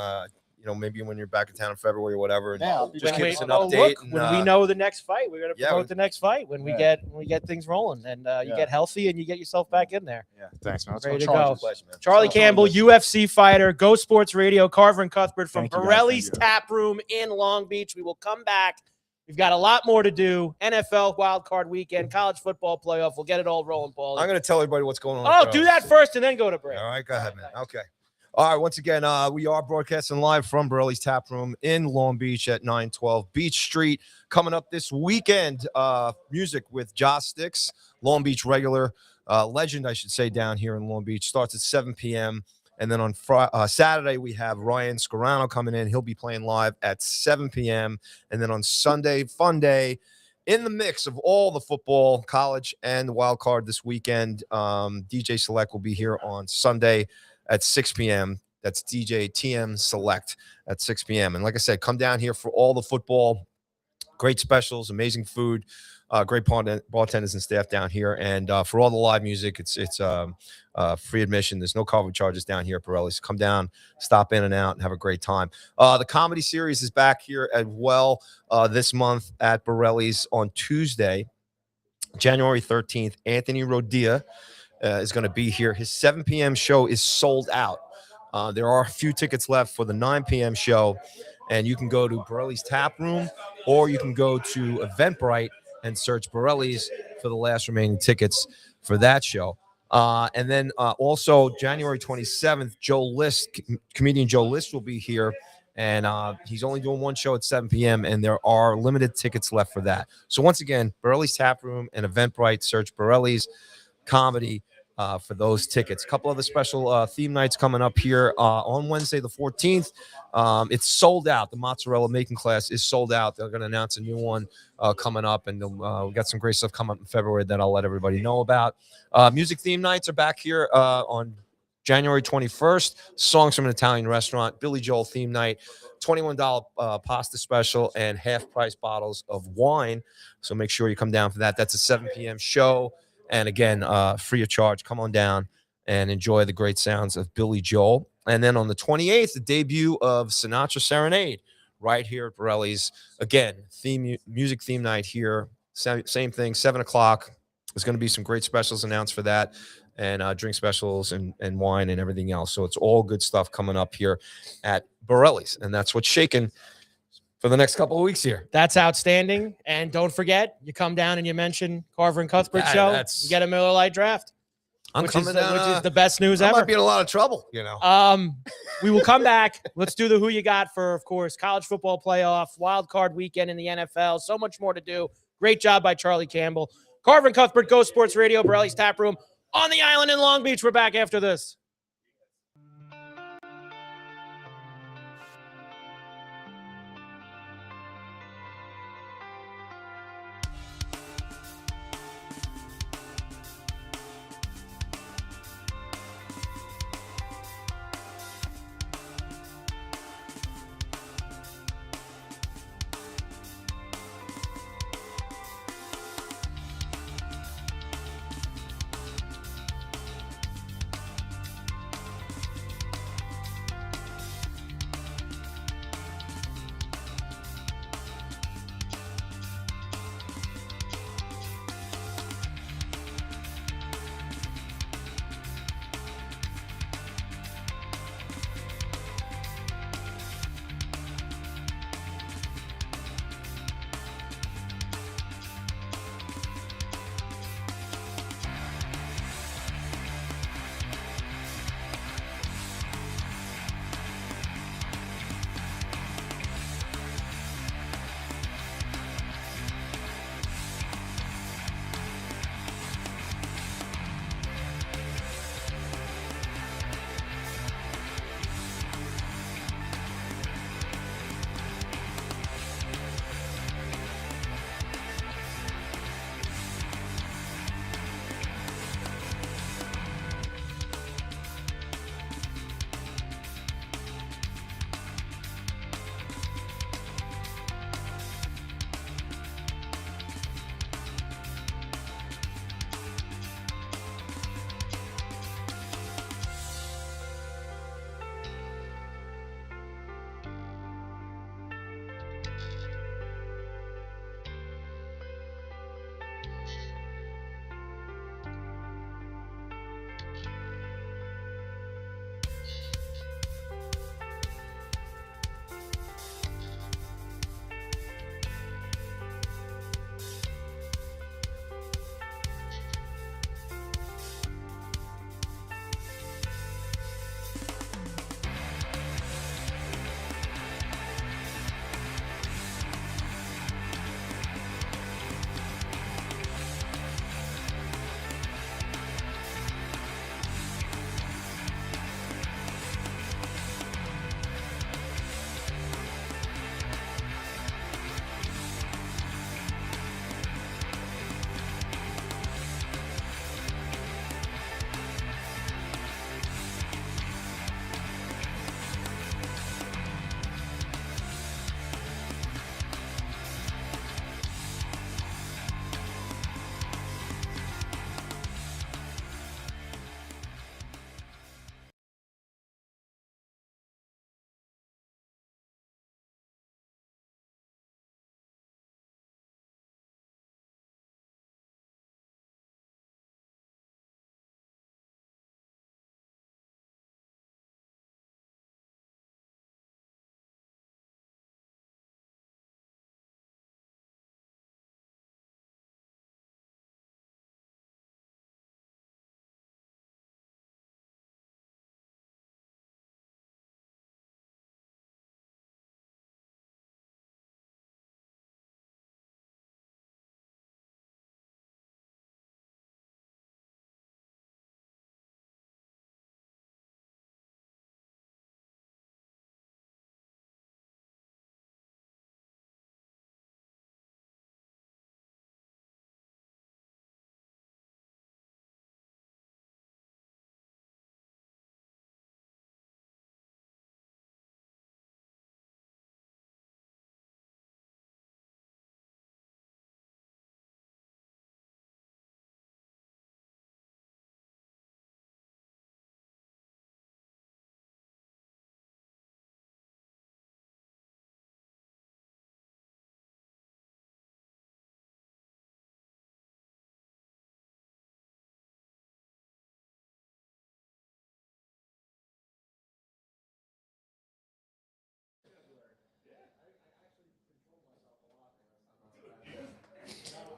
maybe when you're back in town in February or whatever, and just give us an update. When we know the next fight, we're gonna promote the next fight when we get things rolling, and you get healthy and you get yourself back in there. Yeah, thanks, man. Ready to go. Charlie Campbell, UFC fighter, Go Sports Radio, Carver and Cuthbert from Borelli's Tap Room in Long Beach. We will come back. We've got a lot more to do. NFL Wild Card Weekend, college football playoff. We'll get it all rolling, Paul. I'm going to tell everybody what's going on. Oh, do that first and then go to break. All right, go ahead, man. Okay. All right, once again, we are broadcasting live from Borelli's Tap Room in Long Beach at 912 Beach Street. Coming up this weekend, music with Josh Sticks, Long Beach regular legend, I should say, down here in Long Beach. Starts at 7 p.m. And then on Saturday, we have Ryan Scarano coming in. He'll be playing live at 7 p.m. And then on Sunday, fun day, in the mix of all the football, college, and the wild card this weekend. DJ Select will be here on Sunday at 6 p.m. That's DJ TM Select at 6 p.m. And like I said, come down here for all the football, great specials, amazing food, great bartenders and staff down here. And for all the live music, it's free admission. There's no cover charges down here at Borelli's. Come down, stop in and out, and have a great time. The comedy series is back here as well this month at Borelli's on Tuesday, January 13th. Anthony Rodia is going to be here. His 7 p.m. show is sold out. There are a few tickets left for the 9 p.m. show, and you can go to Borelli's Tap Room, or you can go to Eventbrite and search Borelli's for the last remaining tickets for that show. And then also January 27th, comedian Joe List will be here, and he's only doing one show at 7 p.m., and there are limited tickets left for that. So once again, Borelli's Tap Room and Eventbrite, search Borelli's Comedy for those tickets. A couple other special theme nights coming up here on Wednesday the 14th. It's sold out. The mozzarella making class is sold out. They're going to announce a new one coming up, and we got some great stuff coming up in February that I'll let everybody know about. Music theme nights are back here on January 21st. Songs from an Italian restaurant, Billy Joel theme night, $21 pasta special, and half-price bottles of wine. So make sure you come down for that. That's a 7 p.m. show. And again, free of charge. Come on down and enjoy the great sounds of Billy Joel. And then on the 28th, the debut of Sinatra Serenade right here at Borelli's. Again, music theme night here. Same thing, 7 o'clock. There's going to be some great specials announced for that, and drink specials and wine and everything else. So it's all good stuff coming up here at Borelli's. And that's what's shaking for the next couple of weeks here. That's outstanding. And don't forget, you come down and you mention Carver and Cuthbert show. You get a Miller Lite draft. Which is the best news ever. I might be in a lot of trouble, We will come back. Let's do the Who You Got for, of course, college football playoff, wild card weekend in the NFL. So much more to do. Great job by Charlie Campbell. Carver and Cuthbert, Go Sports Radio, Borelli's Tap Room on the island in Long Beach. We're back after this.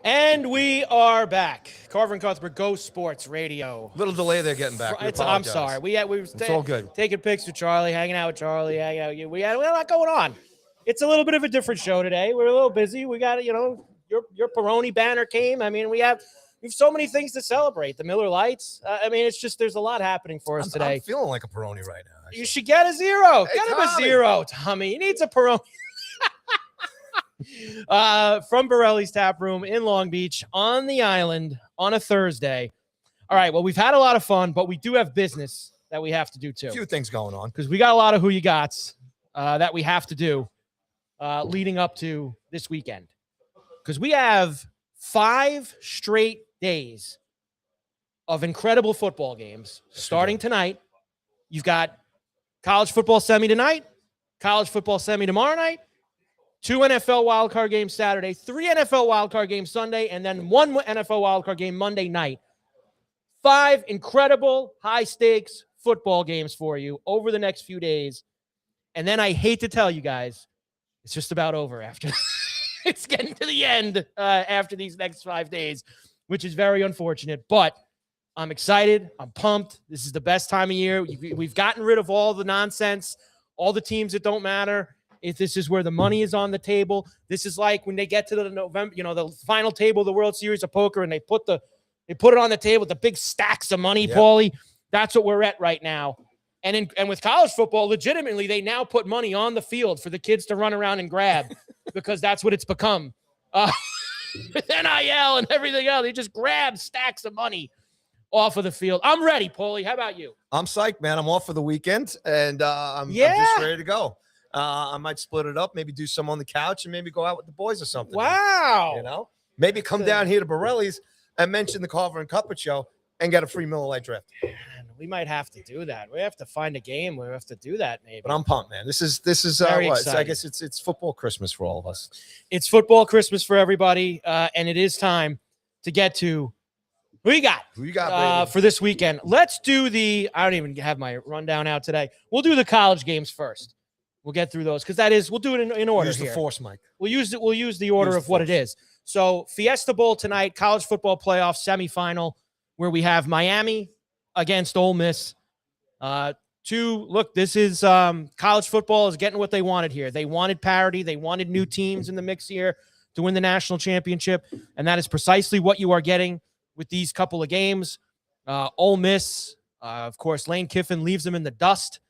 And we are back. Carver and Cuthbert Ghost Sports Radio. Little delay there getting back. I'm sorry. We were it's all good. Taking pics with Charlie, hanging out with Charlie, hanging out. We had a lot going on. It's a little bit of a different show today. We're a little busy. We got, your Peroni banner came. I mean, we have so many things to celebrate. The Miller Lights. It's just there's a lot happening for us today. I'm feeling like a Peroni right now. Actually. You should get a 0. Hey, get him a 0, Tommy. He needs a Peroni. From Borelli's Tap Room in Long Beach on the island on a Thursday. All right, well, we've had a lot of fun, but we do have business that we have to do too. A few things going on. Because we got a lot of who you gots that we have to do leading up to this weekend. Because we have 5 straight days of incredible football games starting tonight. You've got college football semi tonight, college football semi tomorrow night, 2 NFL wildcard games Saturday, 3 NFL wildcard games Sunday, and then 1 NFL wildcard game Monday night. 5 incredible, high-stakes football games for you over the next few days. And then I hate to tell you guys, it's just about over after. It's getting to the end after these next 5 days, which is very unfortunate. But I'm excited. I'm pumped. This is the best time of year. We've gotten rid of all the nonsense, all the teams that don't matter. If this is where the money is on the table, this is like when they get to the November, the final table of the World Series of Poker, and they put it on the table, the big stacks of money, Paulie. That's what we're at right now. And with college football, legitimately, they now put money on the field for the kids to run around and grab because that's what it's become. With NIL and everything else, they just grab stacks of money off of the field. I'm ready, Paulie. How about you? I'm psyched, man. I'm off for the weekend, and I'm just ready to go. I might split it up, maybe do some on the couch, and maybe go out with the boys or something. Wow. Maybe come down here to Borelli's and mention the Carver and Cuthbert show and get a free Miller Lite draft. We might have to do that. We have to find a game. We have to do that maybe. But I'm pumped, man. This is Very I guess it's football Christmas for all of us. It's football Christmas for everybody, and it is time to get to who you got for this weekend. Let's do I don't even have my rundown out today. We'll do the college games first. We'll get through those because we'll do it in order. Use the force, Mike. We'll use the order of what it is. So Fiesta Bowl tonight, college football playoff semifinal, where we have Miami against Ole Miss. This is college football is getting what they wanted here. They wanted parity. They wanted new teams in the mix here to win the national championship, and that is precisely what you are getting with these couple of games. Ole Miss, of course, Lane Kiffin leaves them in the dust.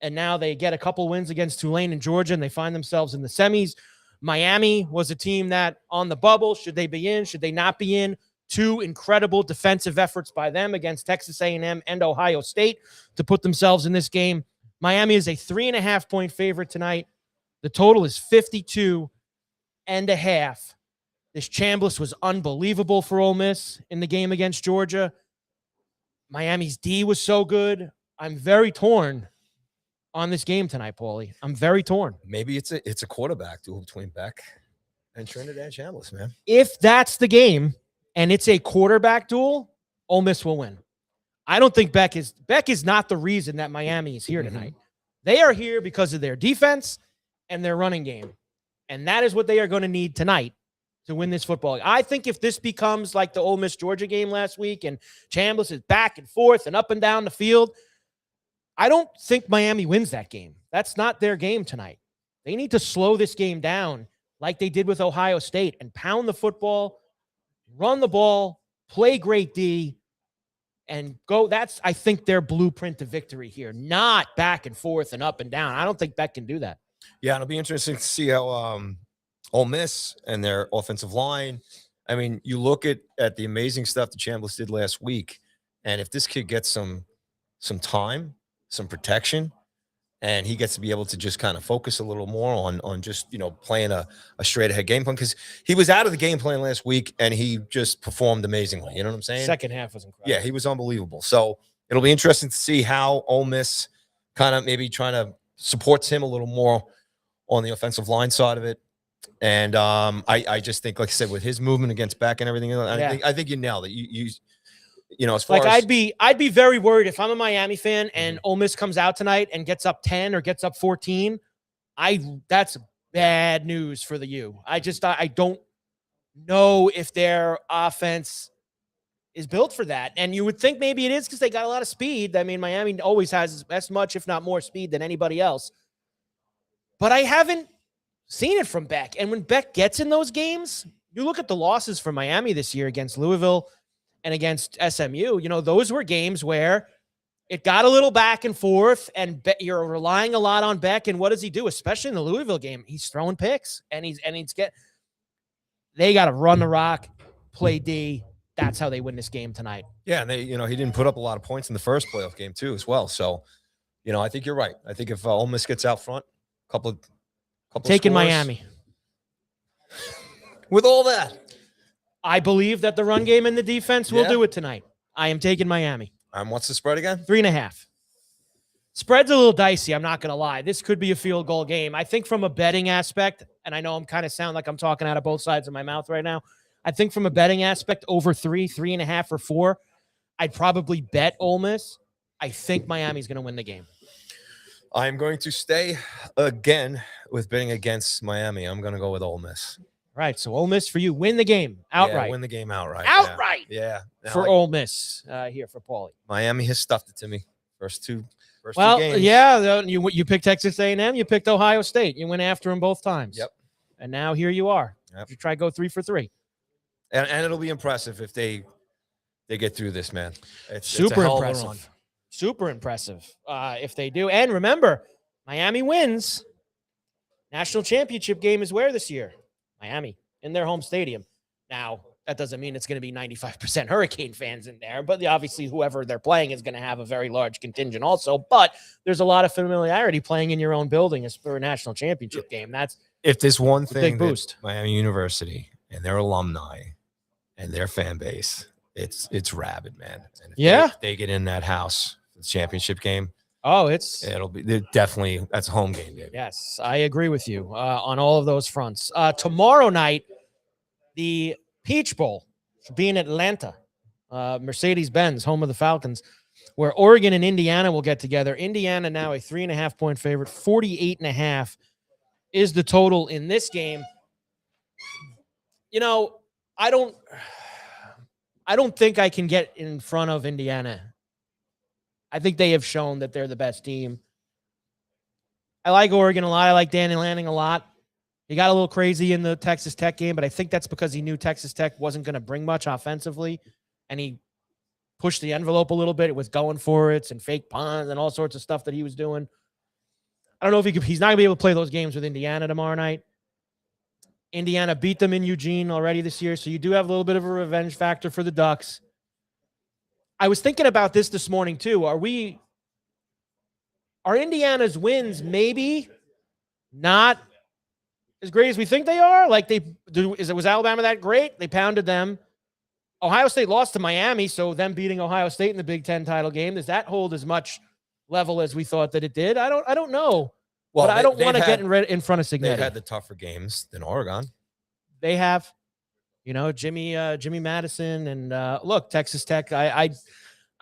And now they get a couple wins against Tulane and Georgia, and they find themselves in the semis. Miami was a team that on the bubble, should they be in, should they not be in? 2 incredible defensive efforts by them against Texas A&M and Ohio State to put themselves in this game. Miami is a 3.5-point favorite tonight. The total is 52.5. This Chambliss was unbelievable for Ole Miss in the game against Georgia. Miami's D was so good. I'm very torn on this game tonight, Paulie. I'm very torn. Maybe it's a quarterback duel between Beck and Trinidad Chambliss, man. If that's the game and it's a quarterback duel, Ole Miss will win. I don't think Beck is not the reason that Miami is here tonight. They are here because of their defense and their running game. And that is what they are going to need tonight to win this football. I think if this becomes like the Ole Miss Georgia game last week and Chambliss is back and forth and up and down the field, I don't think Miami wins that game. That's not their game tonight. They need to slow this game down like they did with Ohio State and pound the football, run the ball, play great D, and go. That's, I think, their blueprint to victory here, not back and forth and up and down. I don't think Beck can do that. Yeah, it'll be interesting to see how Ole Miss and their offensive line. I mean, you look at the amazing stuff that Chambliss did last week, and if this kid gets some time, some protection, and he gets to be able to just kind of focus a little more on just, playing a straight ahead game plan, because he was out of the game plan last week and he just performed amazingly. You know what I'm saying? Second half was incredible. Yeah, he was unbelievable. So it'll be interesting to see how Ole Miss kind of maybe trying to supports him a little more on the offensive line side of it. And I just think, like I said, with his movement against Beck and everything, I think you nailed it. As far as I'd be very worried if I'm a Miami fan and Ole Miss comes out tonight and gets up 10 or gets up 14. That's bad news for the U. I don't know if their offense is built for that. And you would think maybe it is because they got a lot of speed. I mean, Miami always has as much, if not more, speed than anybody else. But I haven't seen it from Beck. And when Beck gets in those games, you look at the losses for Miami this year against Louisville and against SMU. You know, those were games where it got a little back and forth, and you're relying a lot on Beck. And what does he do? Especially in the Louisville game, he's throwing picks, and they got to run the rock, play D. That's how they win this game tonight. Yeah, and he didn't put up a lot of points in the first playoff game too, as well. So, I think you're right. I think if Ole Miss gets out front, couple taking scores, Miami. With all that, I believe that the run game and the defense will do it tonight. I am taking Miami. What's the spread again? 3.5. Spread's a little dicey, I'm not going to lie. This could be a field goal game. I think from a betting aspect, and I know I'm kind of sound like I'm talking out of both sides of my mouth right now. I think from a betting aspect, over 3.5 or 4, I'd probably bet Ole Miss. I think Miami's going to win the game. I'm going to stay again with betting against Miami. I'm going to go with Ole Miss. Right, so Ole Miss for you. Win the game outright. Yeah, win the game outright. Outright. Yeah. For Ole Miss here for Paulie. Miami has stuffed it to me. First two games. Yeah, you picked Texas A&M, you picked Ohio State. You went after them both times. Yep. And now here you are. Yep. You try to go 3 for 3. And it'll be impressive if they get through this, man. It's super a hell of a run. impressive. Super impressive if they do. And remember, Miami wins. National championship game is where this year? Miami, in their home stadium. Now, that doesn't mean it's going to be 95% Hurricane fans in there, but obviously whoever they're playing is going to have a very large contingent also. But there's a lot of familiarity playing in your own building as for a national championship game. That's if there's one a thing big boost. Miami University and their alumni and their fan base, it's rabid, man. And if they get in that house for the championship game. Oh, it'll be definitely that's a home game, baby. Yes, I agree with you on all of those fronts. Tomorrow night, the Peach Bowl should be in Atlanta, Mercedes-Benz, home of the Falcons, where Oregon and Indiana will get together. Indiana now a 3.5-point favorite. 48.5 is the total in this game. I don't think I can get in front of Indiana. I think they have shown that they're the best team. I like Oregon a lot. I like Danny Lanning a lot. He got a little crazy in the Texas Tech game, but I think that's because he knew Texas Tech wasn't going to bring much offensively, and he pushed the envelope a little bit with going for it and fake punts and all sorts of stuff that he was doing. I don't know if he's not going to be able to play those games with Indiana tomorrow night. Indiana beat them in Eugene already this year, so you do have a little bit of a revenge factor for the Ducks. I was thinking about this morning too. Are Indiana's wins maybe not as great as we think they are? Like was Alabama that great? They pounded them. Ohio State lost to Miami, so them beating Ohio State in the Big Ten title game, does that hold as much level as we thought that it did? I don't know. Well, but I don't want to get in front of Signetti. They've had the tougher games than Oregon. They have. Jimmy Madison and look, Texas Tech. I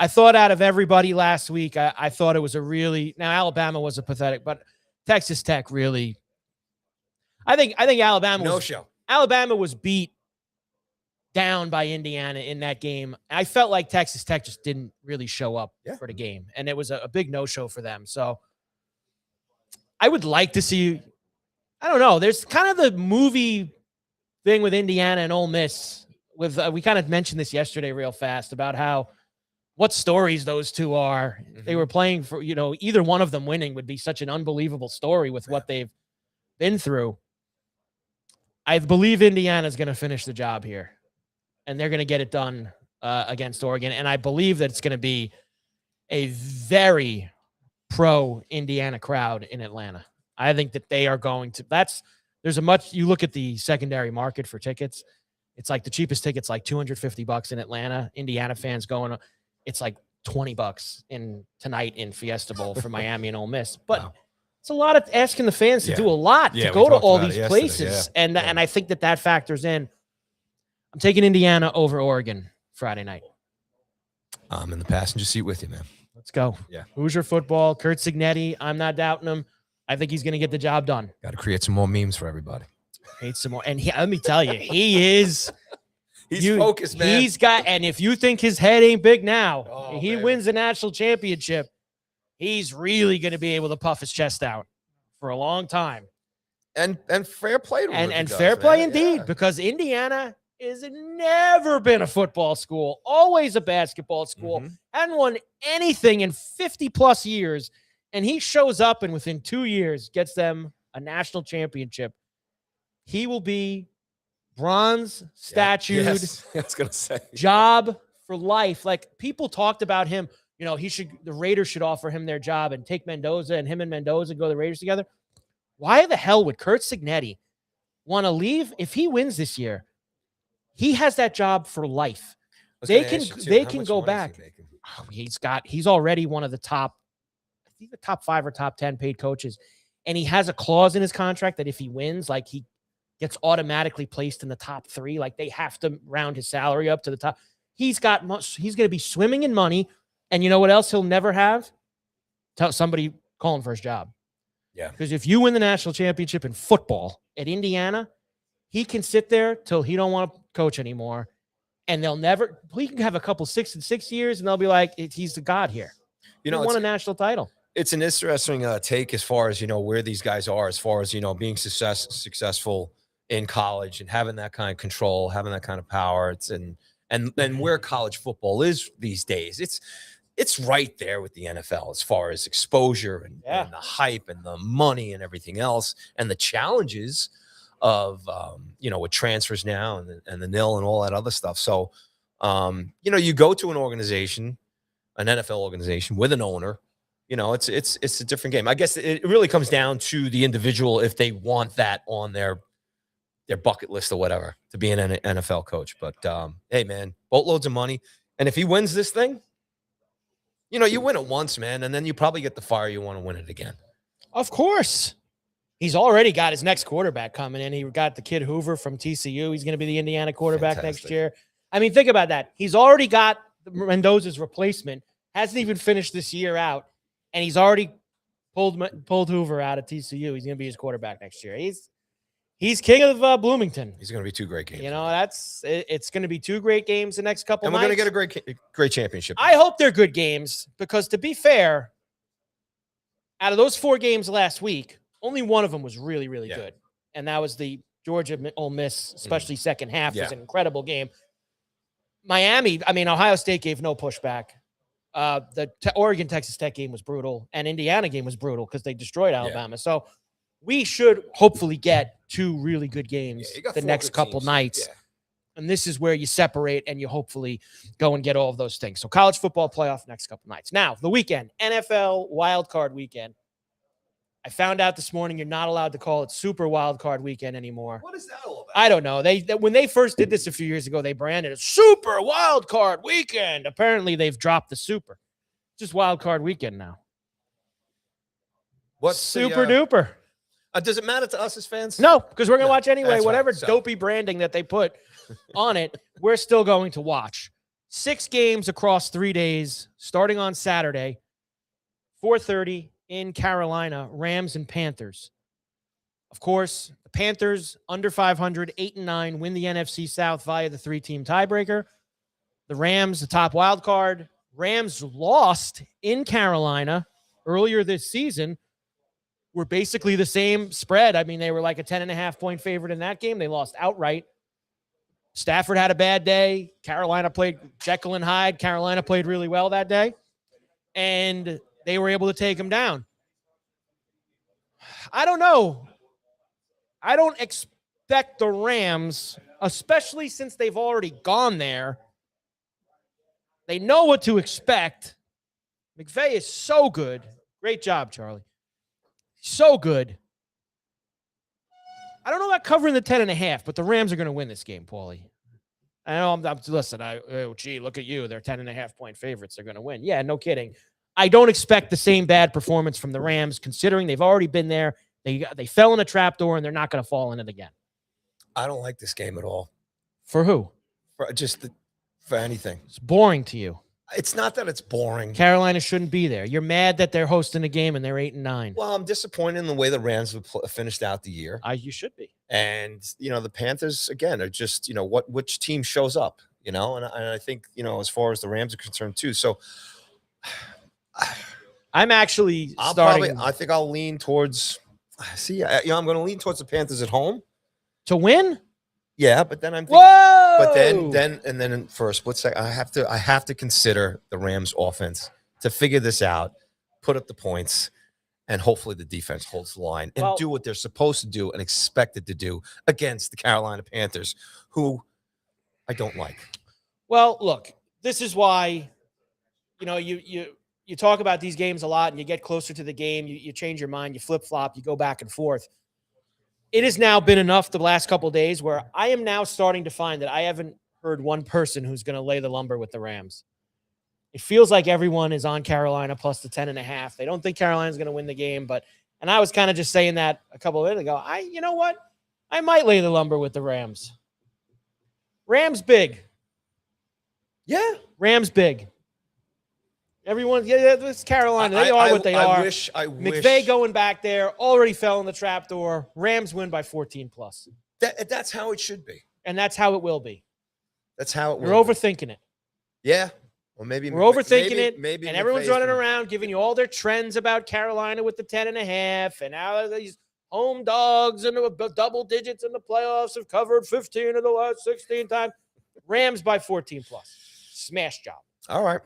thought out of everybody last week, I thought it was now Alabama was a pathetic, but Texas Tech really. I think Alabama was beat down by Indiana in that game. I felt like Texas Tech just didn't really show up for the game, and it was a big no-show for them. So I would like to see. I don't know. There's kind of the movie thing with Indiana and Ole Miss. We kind of mentioned this yesterday real fast about what stories those two are. Mm-hmm. They were playing for, either one of them winning would be such an unbelievable story with what they've been through. I believe Indiana's going to finish the job here, and they're going to get it done against Oregon. And I believe that it's going to be a very pro-Indiana crowd in Atlanta. I think that they are going to, you look at the secondary market for tickets. It's like the cheapest ticket's like $250 in Atlanta. Indiana fans going, it's like $20 tonight in Fiesta Bowl for Miami and Ole Miss. But it's a lot of asking the fans to do a lot to go to all these places. And I think that factors in. I'm taking Indiana over Oregon Friday night. I'm in the passenger seat with you, man. Let's go. Yeah. Hoosier football, Curt Cignetti. I'm not doubting him. I think he's going to get the job done. Got to create some more memes for everybody. Paid some more. And let me tell you, he is. He's focused, man. He's got, and if you think his head ain't big now, he man. wins the national championship, he's really going to be able to puff his chest out for a long time. And fair play to him. And fair play indeed, because Indiana has never been a football school, always a basketball school, hadn't won anything in 50 plus years. And he shows up and within 2 years gets them a national championship. He will be bronze statued. Yes, I was gonna say job for life. Like, people talked about him, you know, the Raiders should offer him their job and take Mendoza, and him and Mendoza go to the Raiders together. Why the hell would Kurt Signetti want to leave? If he wins this year, he has that job for life. They can go back. Oh, he's already one of the top, I think the top 5 or top 10 paid coaches. And he has a clause in his contract that if he wins, like, he gets automatically placed in the top 3. Like, they have to round his salary up to the top. He's going to be swimming in money. And you know what else he'll never have? Somebody calling for his job. Yeah. Because if you win the national championship in football at Indiana, he can sit there till he don't want to coach anymore. And he can have a couple 6 and 6 years, and they'll be like, he's the god here. You know, he won a national title. It's an interesting take as far as, you know, where these guys are, as far as, you know, being successful in college and having that kind of control, having that kind of power. And where college football is these days. It's right there with the NFL as far as exposure and the hype and the money and everything else, and the challenges of, you know, with transfers now and the nil and all that other stuff. So, you know, you go to an organization, an NFL organization with an owner, you know, it's a different game. I guess it really comes down to the individual if they want that on their bucket list or whatever to be an NFL coach. But hey, man, boatloads of money. And if he wins this thing, you know, you win it once, man, and then you probably get the fire you want to win it again. Of course. He's already got his next quarterback coming in. He got the kid Hoover from TCU. He's going to be the Indiana quarterback next year. I mean, think about that. He's already got Mendoza's replacement. Hasn't even finished this year out, and he's already pulled Hoover out of TCU. He's going to be his quarterback next year. He's king of Bloomington. He's going to be 2 great games. You know, it's going to be 2 great games the next couple. And we're going to get a great championship. I hope they're good games, because to be fair, out of those 4 games last week, only one of them was really, really good. And that was the Georgia-Ole Miss, especially second half, was an incredible game. Ohio State gave no pushback. The Oregon-Texas Tech game was brutal, and Indiana game was brutal because they destroyed Alabama. So we should hopefully get 2 really good games the next couple nights. Yeah. And this is where you separate and you hopefully go and get all of those things. So college football playoff next couple nights. Now, the weekend, NFL wild card weekend. I found out this morning you're not allowed to call it Super Wild Card Weekend anymore. What is that all about? I don't know. When they first did this a few years ago, they branded it Super Wild Card Weekend. Apparently, they've dropped the Super. It's just Wild Card Weekend now. What's super duper? Does it matter to us as fans? No, because we're going to watch anyway. Whatever right, dopey branding that they put on it, we're still going to watch. 6 games across 3 days, starting on Saturday, 4:30 in Carolina, Rams and Panthers. Of course, the Panthers under 500, 8-9, win the NFC South via the 3-team tiebreaker. The Rams, the top wild card. Rams lost in Carolina earlier this season. Were basically the same spread. I mean, they were like a 10.5-point favorite in that game. They lost outright. Stafford had a bad day. Carolina played Jekyll and Hyde. Carolina played really well that day. And they were able to take him down. I don't know. I don't expect the Rams, especially since they've already gone there. They know what to expect. McVay is so good. Great job, Charlie. So good. I don't know about covering the 10.5, but the Rams are going to win this game, Paulie. I know listen, look at you. They're 10.5-point favorites. They're going to win. Yeah, no kidding. I don't expect the same bad performance from the Rams, considering they've already been there. They fell in a trapdoor, and they're not going to fall in it again. I don't like this game at all. For who? For anything. It's boring to you. It's not that it's boring. Carolina shouldn't be there. You're mad that they're hosting a game and they're 8-9. Well, I'm disappointed in the way the Rams have finished out the year. You should be. And, the Panthers, again, are just, which team shows up, and I think, as far as the Rams are concerned too. So I'm actually I think I'll lean towards, I'm going to lean towards the Panthers at home. To win? Yeah, but then I'm thinking, Whoa! but then for a split second, I have to consider the Rams offense to figure this out, put up the points, and hopefully the defense holds the line and do what they're supposed to do and expected to do against the Carolina Panthers, who I don't like. Well, look, this is why, you talk about these games a lot and you get closer to the game, you change your mind, you flip-flop, you go back and forth. It has now been enough the last couple of days where I am now starting to find that I haven't heard one person who's going to lay the lumber with the Rams. It feels like everyone is on Carolina plus the 10.5. They don't think Carolina's going to win the game, and I was kind of just saying that a couple of minutes ago. You know what? I might lay the lumber with the Rams. Rams big. Yeah. Rams big. Everyone, it's Carolina. They are what they are. I wish. McVay going back there already fell in the trapdoor. Rams win by 14 plus. That's how it should be. And that's how it will be. That's how it will You're overthinking it. Yeah. Well, maybe we're overthinking it. Maybe and everyone's running around giving you all their trends about Carolina with the 10.5 and how these home dogs and double digits in the playoffs have covered 15 of the last 16 times. Rams by 14 plus. Smash job. All right.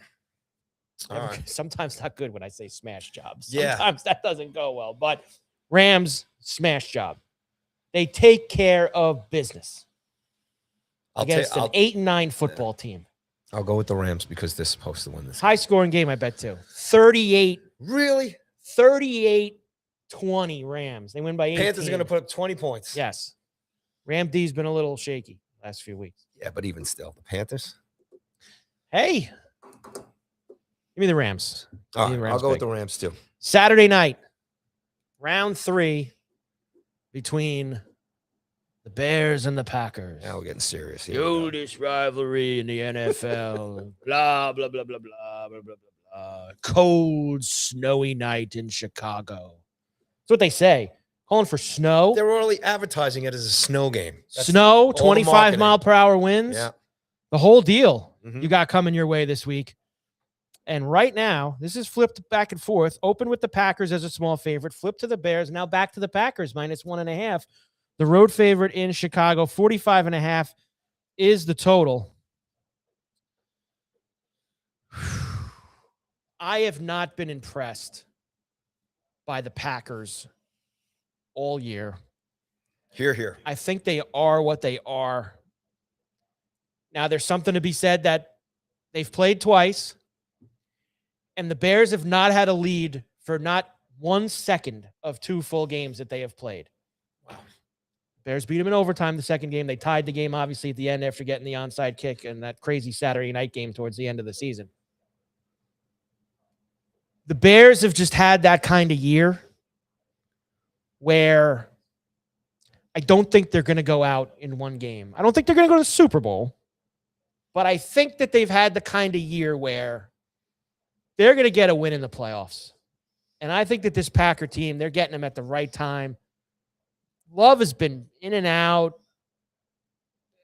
Sometimes not good when I say smash job. Yeah. Sometimes that doesn't go well. But Rams, smash job. They take care of business against an 8-9 football team. I'll go with the Rams because they're supposed to win this. High-scoring game, I bet, too. 38. Really? 38-20 Rams. They win by 18. Panthers are going to put up 20 points. Yes. Ram D's been a little shaky last few weeks. Yeah, but even still, the Panthers? Hey. Give me the Rams. All right, I'll go with the Rams, too. Saturday night, round 3 between the Bears and the Packers. Now we're getting serious here. Oldest rivalry in the NFL. Blah, blah, blah, blah, blah, blah, blah, blah. Cold, snowy night in Chicago. That's what they say. Calling for snow. They're already advertising it as a snow game. Snow, 25-mile-per-hour winds. Yeah. The whole deal Mhm. you got coming your way this week. And right now, this is flipped back and forth. Open with the Packers as a small favorite. Flip to the Bears. Now back to the Packers, minus 1.5. The road favorite in Chicago, 45.5 is the total. I have not been impressed by the Packers all year. Here. I think they are what they are. Now, there's something to be said that they've played twice. And the Bears have not had a lead for not 1 second of 2 full games that they have played. Wow. Bears beat them in overtime the second game. They tied the game, obviously, at the end after getting the onside kick and that crazy Saturday night game towards the end of the season. The Bears have just had that kind of year where I don't think they're going to go out in one game. I don't think they're going to go to the Super Bowl. But I think that they've had the kind of year where they're going to get a win in the playoffs. And I think that this Packer team, they're getting them at the right time. Love has been in and out.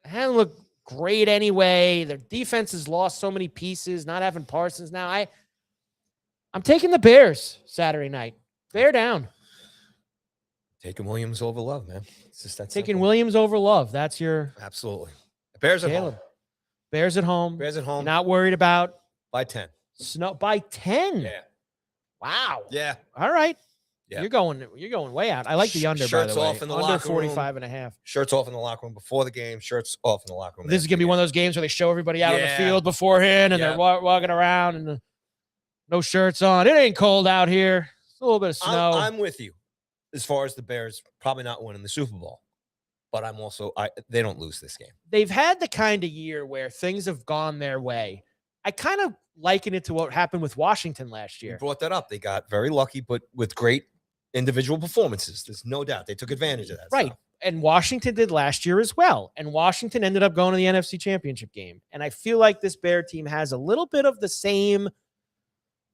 Hasn't looked great anyway. Their defense has lost so many pieces, not having Parsons now. I'm taking the Bears Saturday night. Bear down. Taking Williams over Love, man. It's just that Taking simple. Williams over Love. That's your Absolutely. Bears at home. Bears at home. Bears at home. You're not worried about by 10. Snow by 10. Yeah. Wow. Yeah. All right. Yeah. You're going way out. I like the under, Shirts by the way. off in the under locker 45.5. Shirts off in the locker room before the game. Shirts off in the locker room. This is going to be one of those games where they show everybody out on the field beforehand and they're walking around and no shirts on. It ain't cold out here. It's a little bit of snow. I'm with you as far as the Bears probably not winning the Super Bowl. But I'm also they don't lose this game. They've had the kind of year where things have gone their way. I kind of liken it to what happened with Washington last year. You brought that up. They got very lucky, but with great individual performances. There's no doubt. They took advantage of that. Right. Stuff. and Washington did last year as well. And Washington ended up going to the NFC Championship game. And I feel like this Bear team has a little bit of the same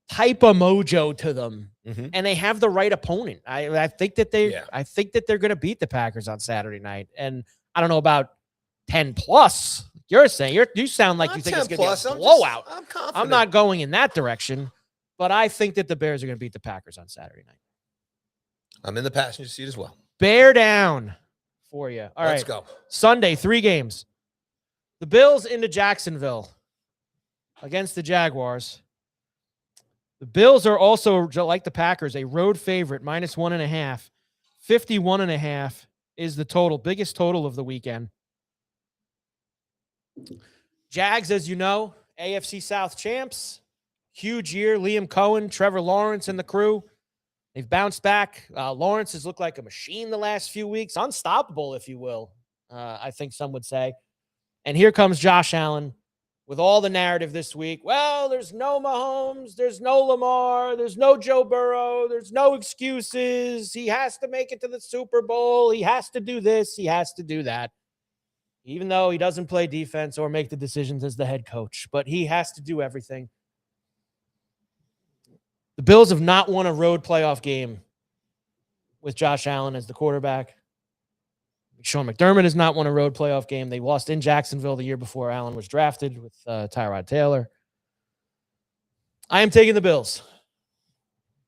type of mojo to them, and they have the right opponent. I think that they're going to beat the Packers on Saturday night. And I don't know about 10 plus. You're saying you sound like you think it's going to be a blowout. I'm confident. I'm not going in that direction, but I think that the Bears are going to beat the Packers on Saturday night. I'm in the passenger seat as well. Bear down for you. All right, let's go. Sunday, 3 games. The Bills into Jacksonville against the Jaguars. The Bills are also, like the Packers, a road favorite, -1.5. 51.5 is the total, biggest total of the weekend. Jags, as you know, AFC South champs. Huge year. Liam Cohen, Trevor Lawrence, and the crew. They've bounced back. Lawrence has looked like a machine the last few weeks. Unstoppable, if you will, I think some would say. And here comes Josh Allen with all the narrative this week. Well, there's no Mahomes, there's no Lamar, there's no Joe Burrow, there's no excuses. He has to make it to the Super Bowl. He has to do this. He has to do that. Even though he doesn't play defense or make the decisions as the head coach, but he has to do everything. The Bills have not won a road playoff game with Josh Allen as the quarterback. Sean McDermott has not won a road playoff game. They lost in Jacksonville the year before Allen was drafted with Tyrod Taylor. I am taking the Bills.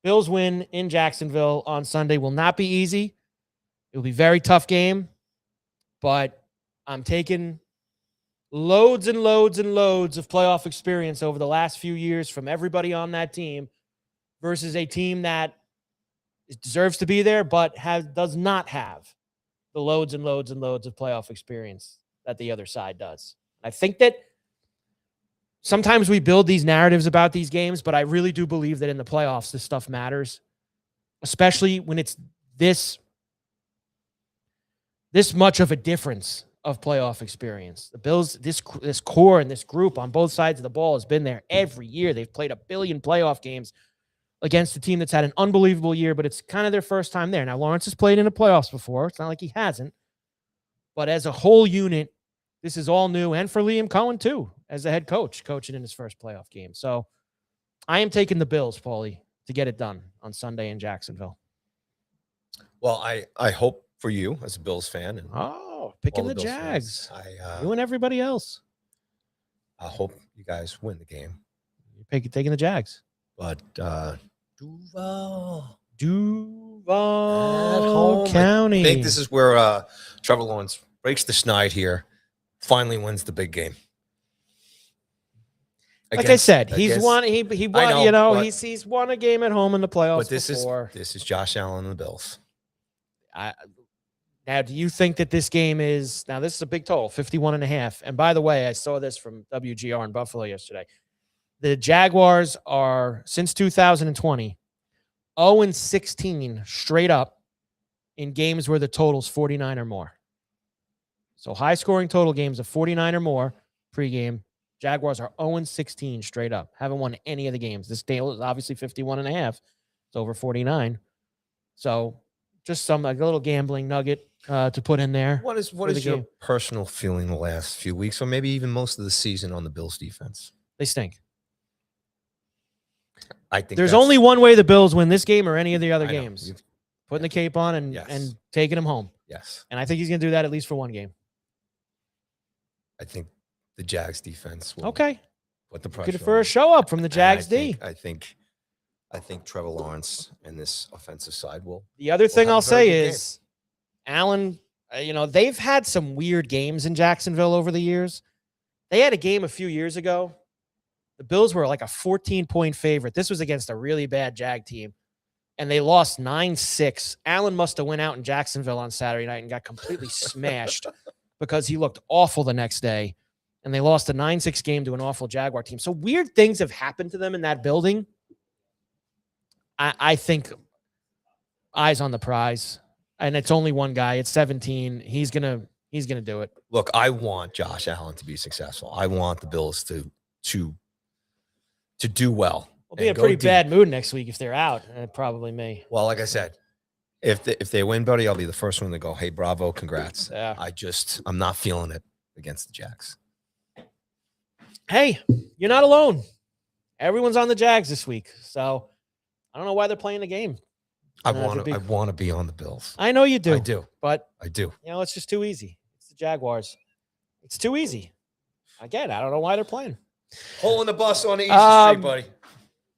Bills win in Jacksonville on Sunday. Will not be easy. It will be a very tough game, but I'm taking loads and loads and loads of playoff experience over the last few years from everybody on that team versus a team that deserves to be there but does not have the loads and loads and loads of playoff experience that the other side does. I think that sometimes we build these narratives about these games, but I really do believe that in the playoffs, this stuff matters, especially when it's this much of a difference of playoff experience. The Bills, this core and this group on both sides of the ball has been there every year. They've played 1 billion playoff games against a team that's had an unbelievable year, but it's kind of their first time there. Now, Lawrence has played in the playoffs before. It's not like he hasn't. But as a whole unit, this is all new. And for Liam Cohen, too, as the head coach, coaching in his first playoff game. So I am taking the Bills, Paulie, to get it done on Sunday in Jacksonville. Well, I hope for you as a Bills fan. And picking the Jags. You and everybody else. I hope you guys win the game. You're taking the Jags. But Duval County. I think this is where Trevor Lawrence breaks the schneid here, finally wins the big game. Like I said, he's won. He won. He's won a game at home in the playoffs. But this is Josh Allen and the Bills. Now, do you think that this game is this is a big total, 51.5? And by the way, I saw this from WGR in Buffalo yesterday. The Jaguars are, since 2020, 0-16 straight up in games where the total's 49 or more. So high-scoring total games of 49 or more pregame. Jaguars are 0-16 straight up. Haven't won any of the games. This deal is obviously 51.5. It's over 49. So just a little gambling nugget to put in there. What is your personal feeling the last few weeks, or maybe even most of the season on the Bills defense? They stink. I think there's only one way the Bills win this game or any of the other games. Putting the cape on and taking them home. Yes. And I think he's going to do that at least for one game. I think the Jags defense will put the pressure for a show up from the Jags D. I think Trevor Lawrence and this offensive side will. The other thing I'll say is Allen, they've had some weird games in Jacksonville over the years. They had a game a few years ago. The Bills were like a 14-point favorite. This was against a really bad Jag team, and they lost 9-6. Allen must have went out in Jacksonville on Saturday night and got completely smashed because he looked awful the next day, and they lost a 9-6 game to an awful Jaguar team. So weird things have happened to them in that building. I think eyes on the prize, and it's only one guy. It's 17. He's gonna do it. Look, I want Josh Allen to be successful. I want the Bills to do well. We'll be in a pretty bad mood next week if they're out. Probably me. Well, like I said, If they win, buddy, I'll be the first one to go, hey, bravo, congrats. Yeah. I'm not feeling it against the Jags. Hey, you're not alone. Everyone's on the Jags this week. So I don't know why they're playing the game. I want to be on the Bills. I know you do. I do. But I do. It's just too easy. It's the Jaguars. It's too easy. Again, I don't know why they're playing. Hole in the bus on the easy street, buddy.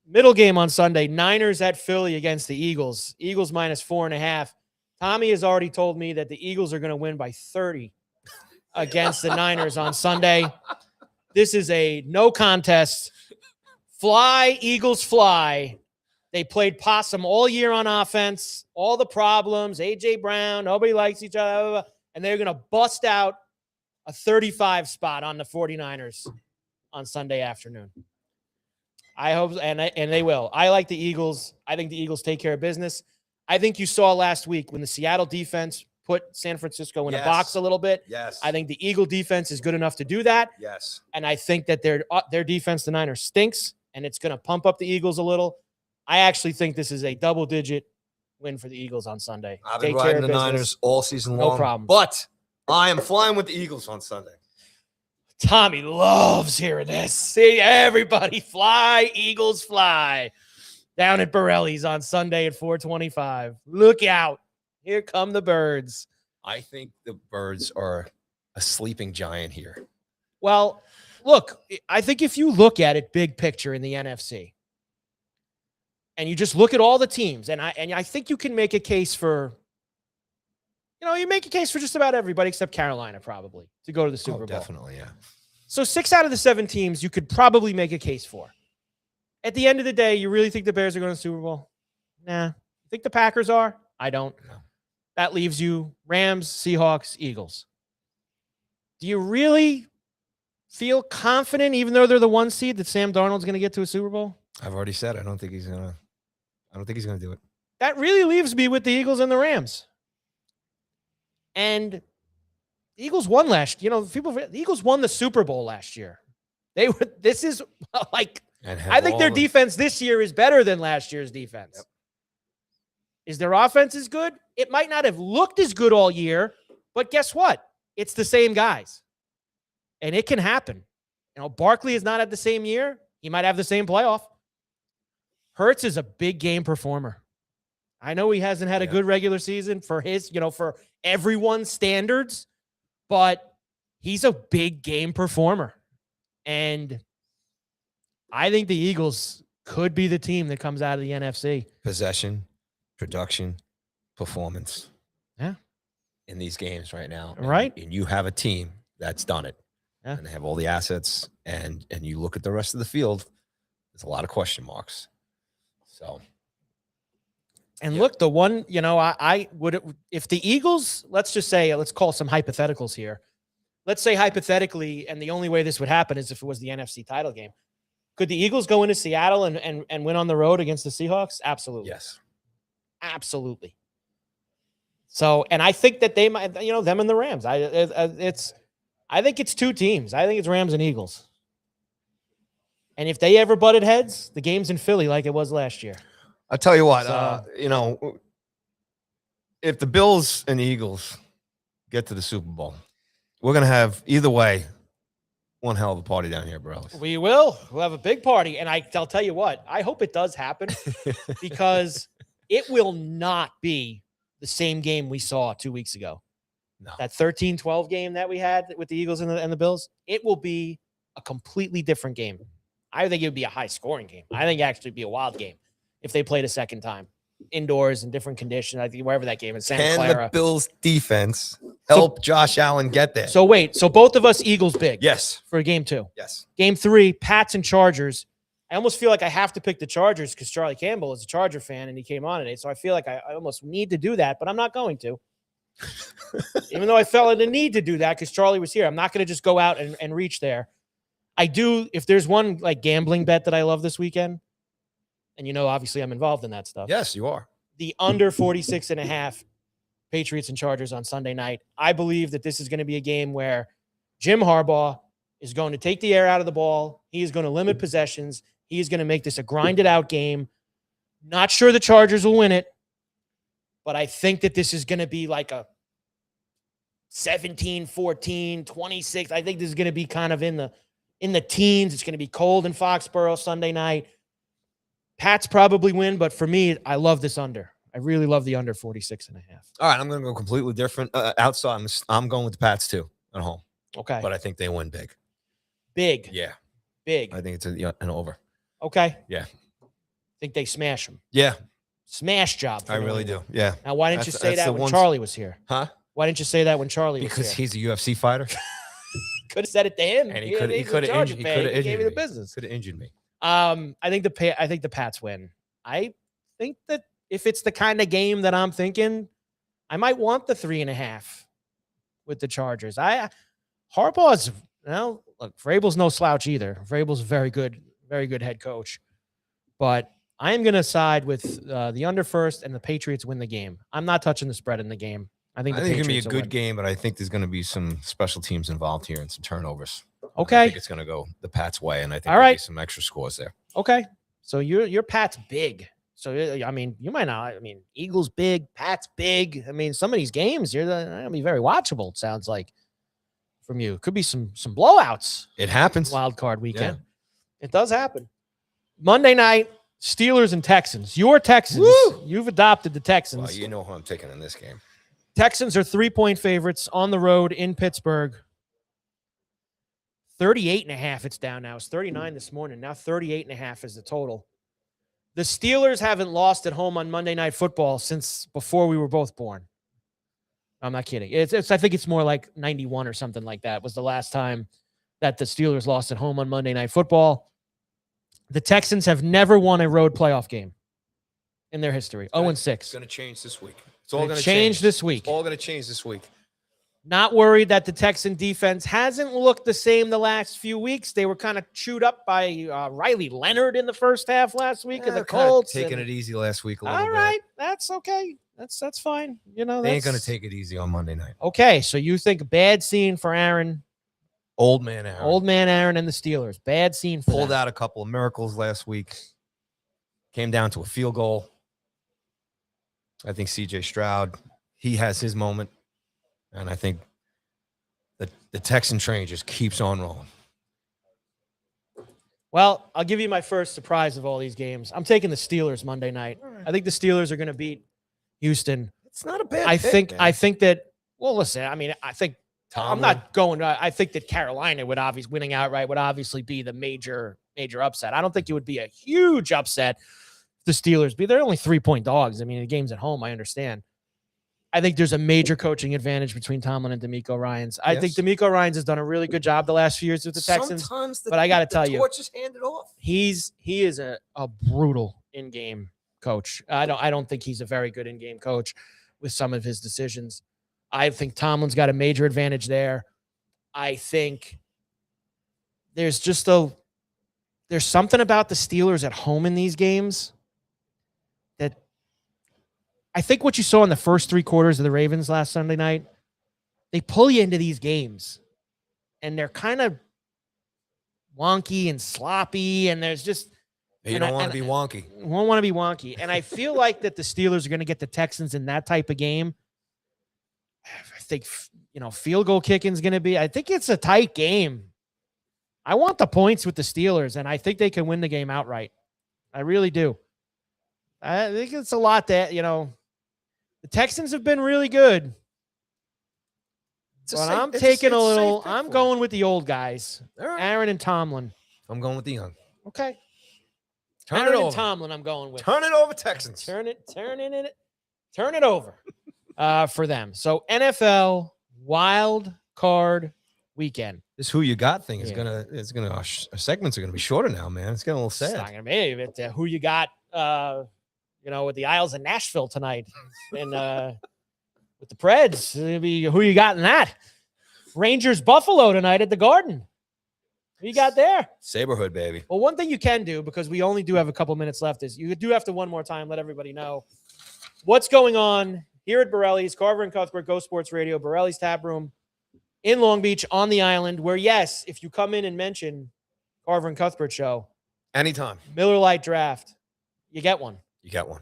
Middle game on Sunday, Niners at Philly against the Eagles. Eagles -4.5. Tommy has already told me that the Eagles are going to win by 30 against the Niners on Sunday. This is a no contest. Fly, Eagles, fly. They played possum all year on offense. All the problems, A.J. Brown, nobody likes each other. And they're going to bust out a 35 spot on the 49ers on Sunday afternoon. I hope, and they will. I like the Eagles. I think the Eagles take care of business. I think you saw last week when the Seattle defense put San Francisco in a box a little bit. Yes. I think the Eagle defense is good enough to do that. Yes. And I think that their defense, the Niners, stinks, and it's going to pump up the Eagles a little. I actually think this is a double-digit win for the Eagles on Sunday. I've been riding the Niners all season long. No problem. But I am flying with the Eagles on Sunday. Tommy loves hearing this. See, everybody fly, Eagles fly. Down at Borelli's on Sunday at 4:25. Look out. Here come the birds. I think the birds are a sleeping giant here. Well, look, I think if you look at it big picture in the NFC, and you just look at all the teams, and I think you can make a case for, you make a case for just about everybody except Carolina probably to go to the Super Bowl. Definitely, yeah. So 6 out of the 7 teams you could probably make a case for. At the end of the day, you really think the Bears are going to the Super Bowl? Nah. You think the Packers are? I don't. No. That leaves you Rams, Seahawks, Eagles. Do you really feel confident, even though they're the 1 seed, that Sam Darnold's going to get to a Super Bowl? I've already said I don't think he's going to do it. That really leaves me with the Eagles and the Rams. And the Eagles won last year. The Eagles won the Super Bowl last year. This is like, I think their defense this year is better than last year's defense. Yep. Is their offense as good? It might not have looked as good all year, but guess what? It's the same guys. And it can happen. Barkley is not at the same year. He might have the same playoff. Hurts is a big game performer. I know he hasn't had a good regular season for his, for everyone's standards, but he's a big game performer. And I think the Eagles could be the team that comes out of the NFC. Possession, production, performance. Yeah. In these games right now. Right. And you have a team that's done it. Yeah. And they have all the assets. And you look at the rest of the field, there's a lot of question marks. So. And look, the one, I would, if the Eagles, let's call some hypotheticals here. Let's say hypothetically, and the only way this would happen is if it was the NFC title game. Could the Eagles go into Seattle and win on the road against the Seahawks? Absolutely. Yes. Absolutely. So, and I think that they might, them and the Rams. I think it's 2 teams. I think it's Rams and Eagles. And if they ever butted heads, the game's in Philly like it was last year. I'll tell you what, if the Bills and the Eagles get to the Super Bowl, we're going to have, either way, one hell of a party down here, bro. We will. We'll have a big party. And I'll tell you what, I hope it does happen because it will not be the same game we saw 2 weeks ago. No. That 13-12 game that we had with the Eagles and the Bills, it will be a completely different game. I think it would be a high-scoring game. I think it actually be a wild game if they played a second time. Indoors in different conditions. I think wherever that game in Santa Clara. Can the Bills defense help Josh Allen get there? So wait, both of us Eagles big. Yes. For game 2. Yes. Game 3, Pats and Chargers. I almost feel like I have to pick the Chargers because Charlie Campbell is a Charger fan and he came on today. So I feel like I almost need to do that, but I'm not going to. Even though I felt the need to do that because Charlie was here. I'm not going to just go out and reach there. I do, if there's one like gambling bet that I love this weekend, and obviously I'm involved in that stuff. Yes, you are. The under 46.5 Patriots and Chargers on Sunday night. I believe that this is going to be a game where Jim Harbaugh is going to take the air out of the ball. He is going to limit possessions. He is going to make this a grinded out game. Not sure the Chargers will win it, But I think that this is going to be like a 17-14, 26. I think this is going to be kind of in the teens. It's going to be cold in Foxborough Sunday night. Pats probably win, but for me, I love this under. I really love the under 46.5. All right, I'm going to go completely different. Outside, I'm going with the Pats too at home. Okay. But I think they win big. Big. Yeah. Big. I think it's an over. Okay. Yeah. Think they smash them. Yeah. Smash job. I really do. Yeah. Now, why didn't you say that when Charlie was here? Huh? Why didn't you say that when Charlie was here? Because he's a UFC fighter. Could have said it to him. And he could have injured me. He gave me the business. Could have injured me. I think the Pats win. I think that if it's the kind of game that I'm thinking, I might want the 3.5 with the Chargers. Harbaugh's, look, Vrabel's no slouch either. Vrabel's a very good head coach. But I am going to side with the under first, and the Patriots win the game. I'm not touching the spread in the game. I think it's going to be a good game, but I think there's going to be some special teams involved here and some turnovers. Okay. I think it's going to go the Pats' way, and I think there'll be some extra scores there. Okay. So your Pats big. So, I mean, you might not. I mean, Eagles big, Pats big. I mean, some of these games, they're going to be very watchable, it sounds like, from you. Could be some blowouts. It happens. Wild card weekend. Yeah. It does happen. Monday night, Steelers and Texans. Your Texans. Woo! You've adopted the Texans. Well, you know who I'm taking in this game. Texans are 3-point favorites on the road in Pittsburgh. 38.5 it's down now. It's 39 this morning. Now 38.5 is the total. The Steelers haven't lost at home on Monday Night Football since before we were both born. I'm not kidding. I think it's more like 91 or something like that was the last time that the Steelers lost at home on Monday Night Football. The Texans have never won a road playoff game in their history. 0-6. It's going to change this week. It's all going to change this week. It's all going to change this week. Not worried that the Texan defense hasn't looked the same the last few weeks. They were kind of chewed up by Riley Leonard in the first half last week of the Colts. Taking it easy last week a little bit. All right, that's okay. That's fine. You know, they ain't going to take it easy on Monday night. Okay, so you think bad scene for Aaron. Old man Aaron. Old man Aaron and the Steelers. Bad scene for Pulled them. out a couple of miracles last week. Came down to a field goal. I think C.J. Stroud, he has his moment. And I think the Texan train just keeps on rolling. Well, I'll give you my first surprise of all these games. I'm taking the Steelers Monday night. Right. I think the Steelers are going to beat Houston. It's not a bad I pick, man. I think that, well, listen, I mean, I think Tomlin. I'm not going. I think that Carolina would obviously winning outright would obviously be the major upset. I don't think it would be a huge upset. The Steelers, they're only 3-point dogs. I mean, the game's at home. I understand. I think there's a major coaching advantage between Tomlin and DeMeco Ryans. I think DeMeco Ryans has done a really good job the last few years with the Texans. But I got to tell you, torch is handed off. he is a brutal in-game coach. I don't think he's a very good in-game coach with some of his decisions. I think Tomlin's got a major advantage there. I think there's something about the Steelers at home in these games that I think what you saw in the first 3 quarters of the Ravens last Sunday night, they pull you into these games and they're kind of wonky and sloppy. And there's just, you don't want to be wonky. You won't want to be wonky. And I feel like that the Steelers are going to get the Texans in that type of game. I think, field goal kicking is going to be, I think it's a tight game. I want the points with the Steelers, and I think they can win the game outright. I really do. I think it's a lot that, the Texans have been really good. But I'm going with the old guys, right. Aaron and Tomlin. I'm going with the young. Okay. Turn Aaron it over. And Tomlin, I'm going with. Turn it over, Texans. Turn it over for them. So NFL wild card weekend. This who you got thing is our segments are gonna be shorter now, man. It's getting a little sad. It's not gonna be. But who you got? With the Isles of Nashville tonight, and with the Preds, it'll be who you got in that. Rangers Buffalo tonight at the Garden. Who you got there? Saberhood, baby. Well, one thing you can do, because we only do have a couple minutes left, is you do have to one more time let everybody know what's going on here at Borelli's, Carver and Cuthbert, Go Sports Radio, Borelli's Tap Room in Long Beach on the island, where, yes, if you come in and mention Carver and Cuthbert show, anytime, Miller Lite Draft, you get one. You get one.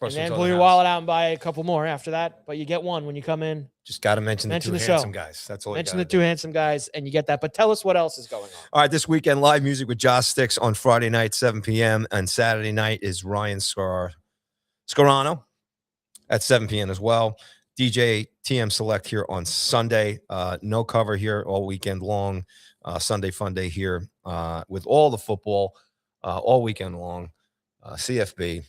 And then pull your wallet out and buy a couple more after that. But you get one when you come in. Just got to mention the two handsome guys. That's all. Mention the two handsome guys, and you get that. But tell us what else is going on. All right, this weekend, live music with Josh Sticks on Friday night, 7 p.m. And Saturday night is Ryan Scarano at 7 p.m. as well. DJ TM Select here on Sunday. No cover here all weekend long. Sunday fun day here with all the football all weekend long. CFB.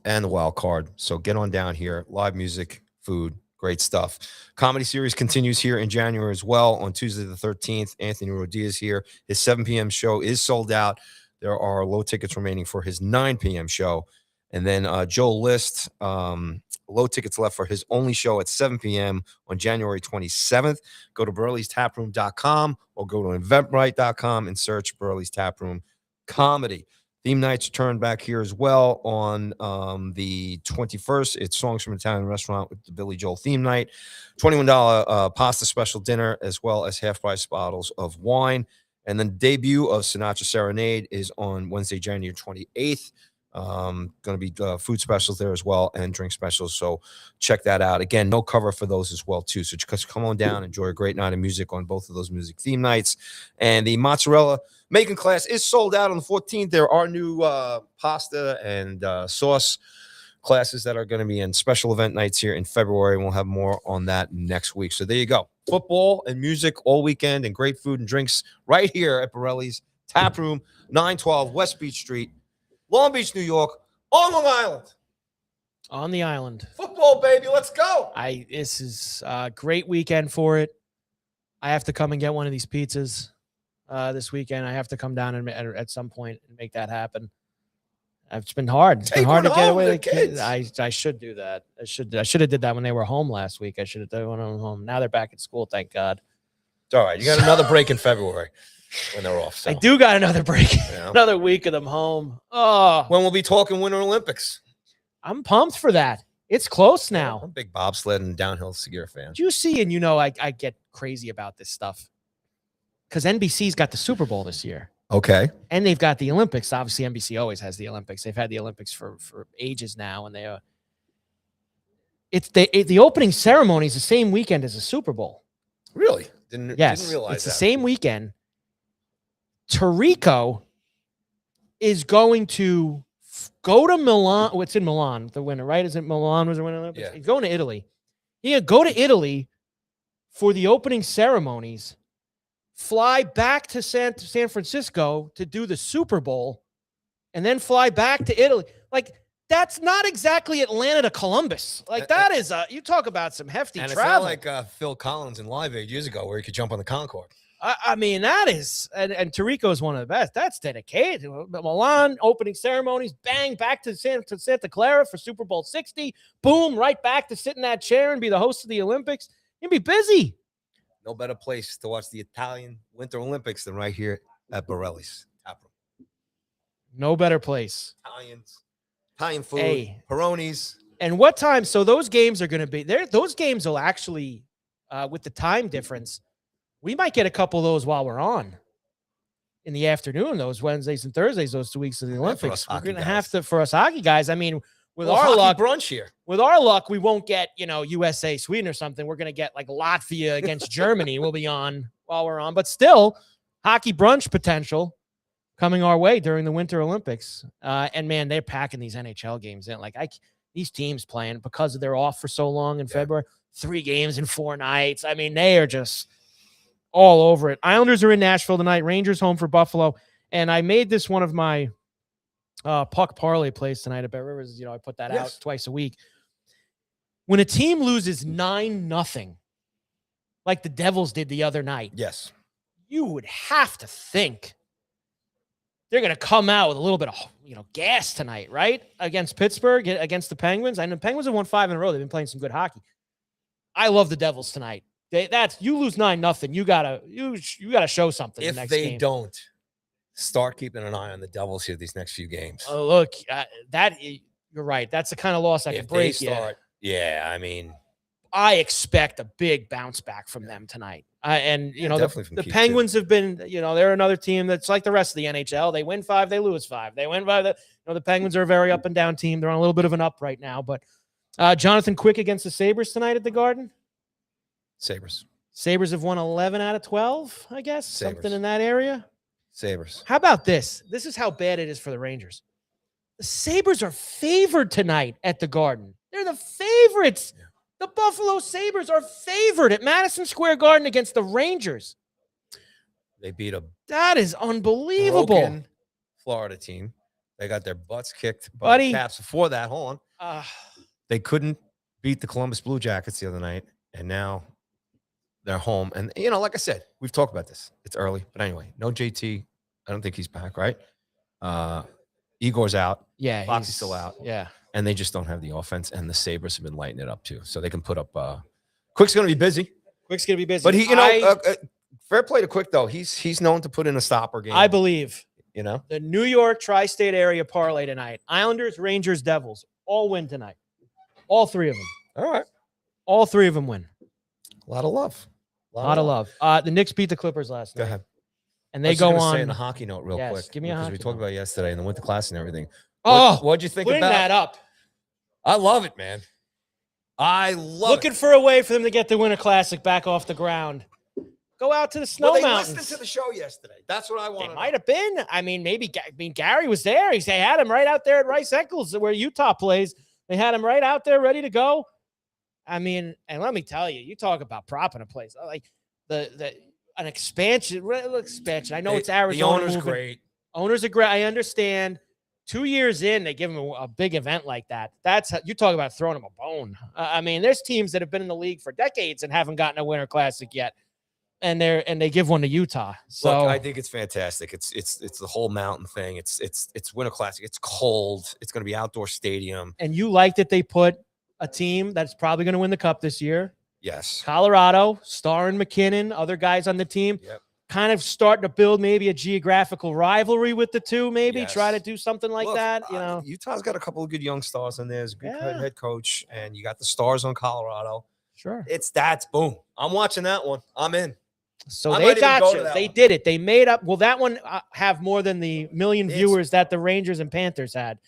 And the wild card. So get on down here. Live music, food, great stuff. Comedy series continues here in January as well. On Tuesday the 13th, Anthony Rodilla is here. His 7 p.m. show is sold out. There are low tickets remaining for his 9 p.m. show. And then Joel List, low tickets left for his only show at 7 p.m. on January 27th. Go to burleystaproom.com or go to eventbrite.com and search Burley's Taproom Comedy. Theme nights return back here as well on the 21st. It's Songs from Italian Restaurant with the Billy Joel theme night. $21 pasta special dinner, as well as half-price bottles of wine. And then the debut of Sinatra Serenade is on Wednesday, January 28th. Going to be food specials there as well and drink specials. So check that out. Again, no cover for those as well, too. So just come on down, enjoy a great night of music on both of those music theme nights. And the mozzarella making class is sold out on the 14th. There are new pasta and sauce classes that are going to be in special event nights here in February. And we'll have more on that next week. So there you go. Football and music all weekend and great food and drinks right here at Borelli's Tap Room, 912 West Beach Street, Long Beach, New York, on Long Island. On the island. Football, baby. Let's go. This is a great weekend for it. I have to come and get one of these pizzas this weekend. I have to come down and at some point and make that happen. It's been hard. It's been hard to get away with the kids. I should do that. I should have did that when they were home last week. I should have done it when I was home. Now they're back at school, thank God. It's all right. You got another break in February when they're off. So. I do got another break. Yeah. Another week of them home. Oh, when we'll be talking Winter Olympics. I'm pumped for that. It's close now. I'm a big bobsled and downhill skier fan. Do you see? And I get crazy about this stuff because NBC's got the Super Bowl this year. Okay. And they've got the Olympics. Obviously, NBC always has the Olympics. They've had the Olympics for ages now, and the opening ceremony is the same weekend as the Super Bowl. Really? Didn't realize it's the same weekend. Tirico is going to go to Milan. What's in Milan? The winner, right? Is it Milan was the winner? Yeah. He's going to Italy. He'll go to Italy for the opening ceremonies, fly back to San Francisco to do the Super Bowl, and then fly back to Italy. Like, that's not exactly Atlanta to Columbus. Like, that is you talk about some hefty travel. And it's not like Phil Collins in Live Aid years ago where he could jump on the Concorde. I mean, that is, and Tirico is one of the best. That's dedicated. Milan opening ceremonies, bang, back to Santa Clara for Super Bowl 60. Boom, right back to sit in that chair and be the host of the Olympics. You'd be busy. No better place to watch the Italian Winter Olympics than right here at Borelli's Tap Room. No better place. Italian food, Peronis. And what time? So those games are going to be there. Those games will actually, with the time difference, we might get a couple of those while we're on in the afternoon, those Wednesdays and Thursdays, those 2 weeks of the Olympics. We're going to have to, for us hockey guys. I mean, with our luck, brunch here. With our luck, we won't get, USA, Sweden or something. We're going to get like Latvia against Germany. We'll be on while we're on, but still hockey brunch potential coming our way during the Winter Olympics. And man, they're packing these NHL games in. Like these teams playing because they're off for so long in February, 3 games in 4 nights. I mean, they are just all over it. Islanders are in Nashville tonight. Rangers home for Buffalo. And I made this one of my puck parlay plays tonight at Bet Rivers. I put that out twice a week. When a team loses 9-0, like the Devils did the other night, yes, you would have to think they're going to come out with a little bit of gas tonight, right? Against Pittsburgh, against the Penguins. I know the Penguins have won 5 in a row. They've been playing some good hockey. I love the Devils tonight. You lose 9-0. You gotta show something. If the next they game. Don't start keeping an eye on the Devils here these next few games. Oh, look, you're right. That's the kind of loss I can break. Yeah, I mean, I expect a big bounce back from them tonight. And you know, the Penguins have been, you know, they're another team that's like the rest of the NHL. They win 5, they lose 5. They win 5. You know, the Penguins are a very up and down team. They're on a little bit of an up right now. But Jonathan Quick against the Sabres tonight at the Garden. Sabres have won 11 out of 12, I guess. Something in that area. Sabres. How about this? This is how bad it is for the Rangers. The Sabres are favored tonight at the Garden. They're the favorites. Yeah. The Buffalo Sabres are favored at Madison Square Garden against the Rangers. They beat a that is unbelievable Florida team. They got their butts kicked by the Caps before that. Hold on. They couldn't beat the Columbus Blue Jackets the other night, and now they're home. And, you know, like I said, we've talked about this. It's early. But anyway, no JT. I don't think he's back, right? Igor's out. Yeah. Foxy's still out. Yeah. And they just don't have the offense, and the Sabres have been lighting it up too. So they can put up Quick's going to be busy. But he, you know, fair play to Quick, though. He's known to put in a stopper game. I believe. You know? The New York tri-state area parlay tonight. Islanders, Rangers, Devils. All win tonight. All 3 of them. All right. All 3 of them win. A lot of love. A lot of love. The Knicks beat the Clippers last night. Go ahead. And they go on. Say in a hockey note real quick. Give me a hockey because we talked about yesterday and the Winter Class and everything. What'd you think about that up? I love it, man. I love Looking for a way for them to get the Winter Classic back off the ground. Go out to the snow mountains. They listened to the show yesterday. That's what I wanted. It might have been. I mean, maybe. Gary was there. They had him right out there at Rice Eccles, where Utah plays. They had him right out there, ready to go. I mean, and let me tell you, you talk about propping a place like an expansion. I know it's Arizona. The owner's great. Owners are great. I understand. 2 years in, they give him a big event like that. That's how you talk about throwing them a bone. I mean, there's teams that have been in the league for decades and haven't gotten a Winter Classic yet, and they give one to Utah. So look, I think it's fantastic. It's the whole mountain thing. It's Winter Classic. It's cold. It's going to be outdoor stadium. And you like that they put a team that's probably going to win the Cup this year. Yes. Colorado, Starr and McKinnon, other guys on the team. Yep. Kind of starting to build maybe a geographical rivalry with the two, maybe try to do something like that. You know, Utah's got a couple of good young stars in there. There's a good head coach, and you got the stars on Colorado. Sure. Boom. I'm watching that one. I'm in. So they got you. They did it. They made up. Will that one have more than the million viewers that the Rangers and Panthers had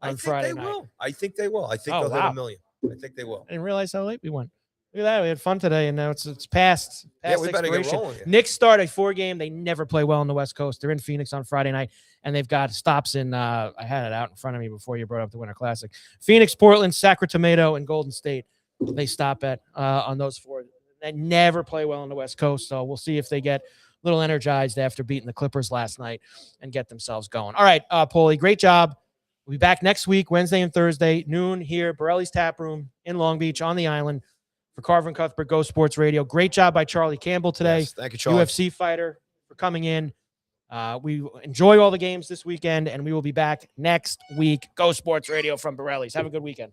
on Friday night? I think they will. I think they'll hit 1 million. I think they will. I didn't realize how late we went. Look at that. We had fun today, and now it's past we better get rolling here. Knicks start a 4-game. They never play well on the West Coast. They're in Phoenix on Friday night, and they've got stops in I had it out in front of me before you brought up the Winter Classic. Phoenix, Portland, Sacramento, and Golden State. They stop at on those 4. They never play well on the West Coast, so we'll see if they get a little energized after beating the Clippers last night and get themselves going. All right, Paulie, great job. We'll be back next week, Wednesday and Thursday, noon here, Borelli's Tap Room in Long Beach on the island. For Carver and Cuthbert Go Sports Radio. Great job by Charlie Campbell today. Yes, thank you, Charlie. UFC fighter for coming in. We enjoy all the games this weekend, and we will be back next week. Go Sports Radio from Borelli's. Have a good weekend.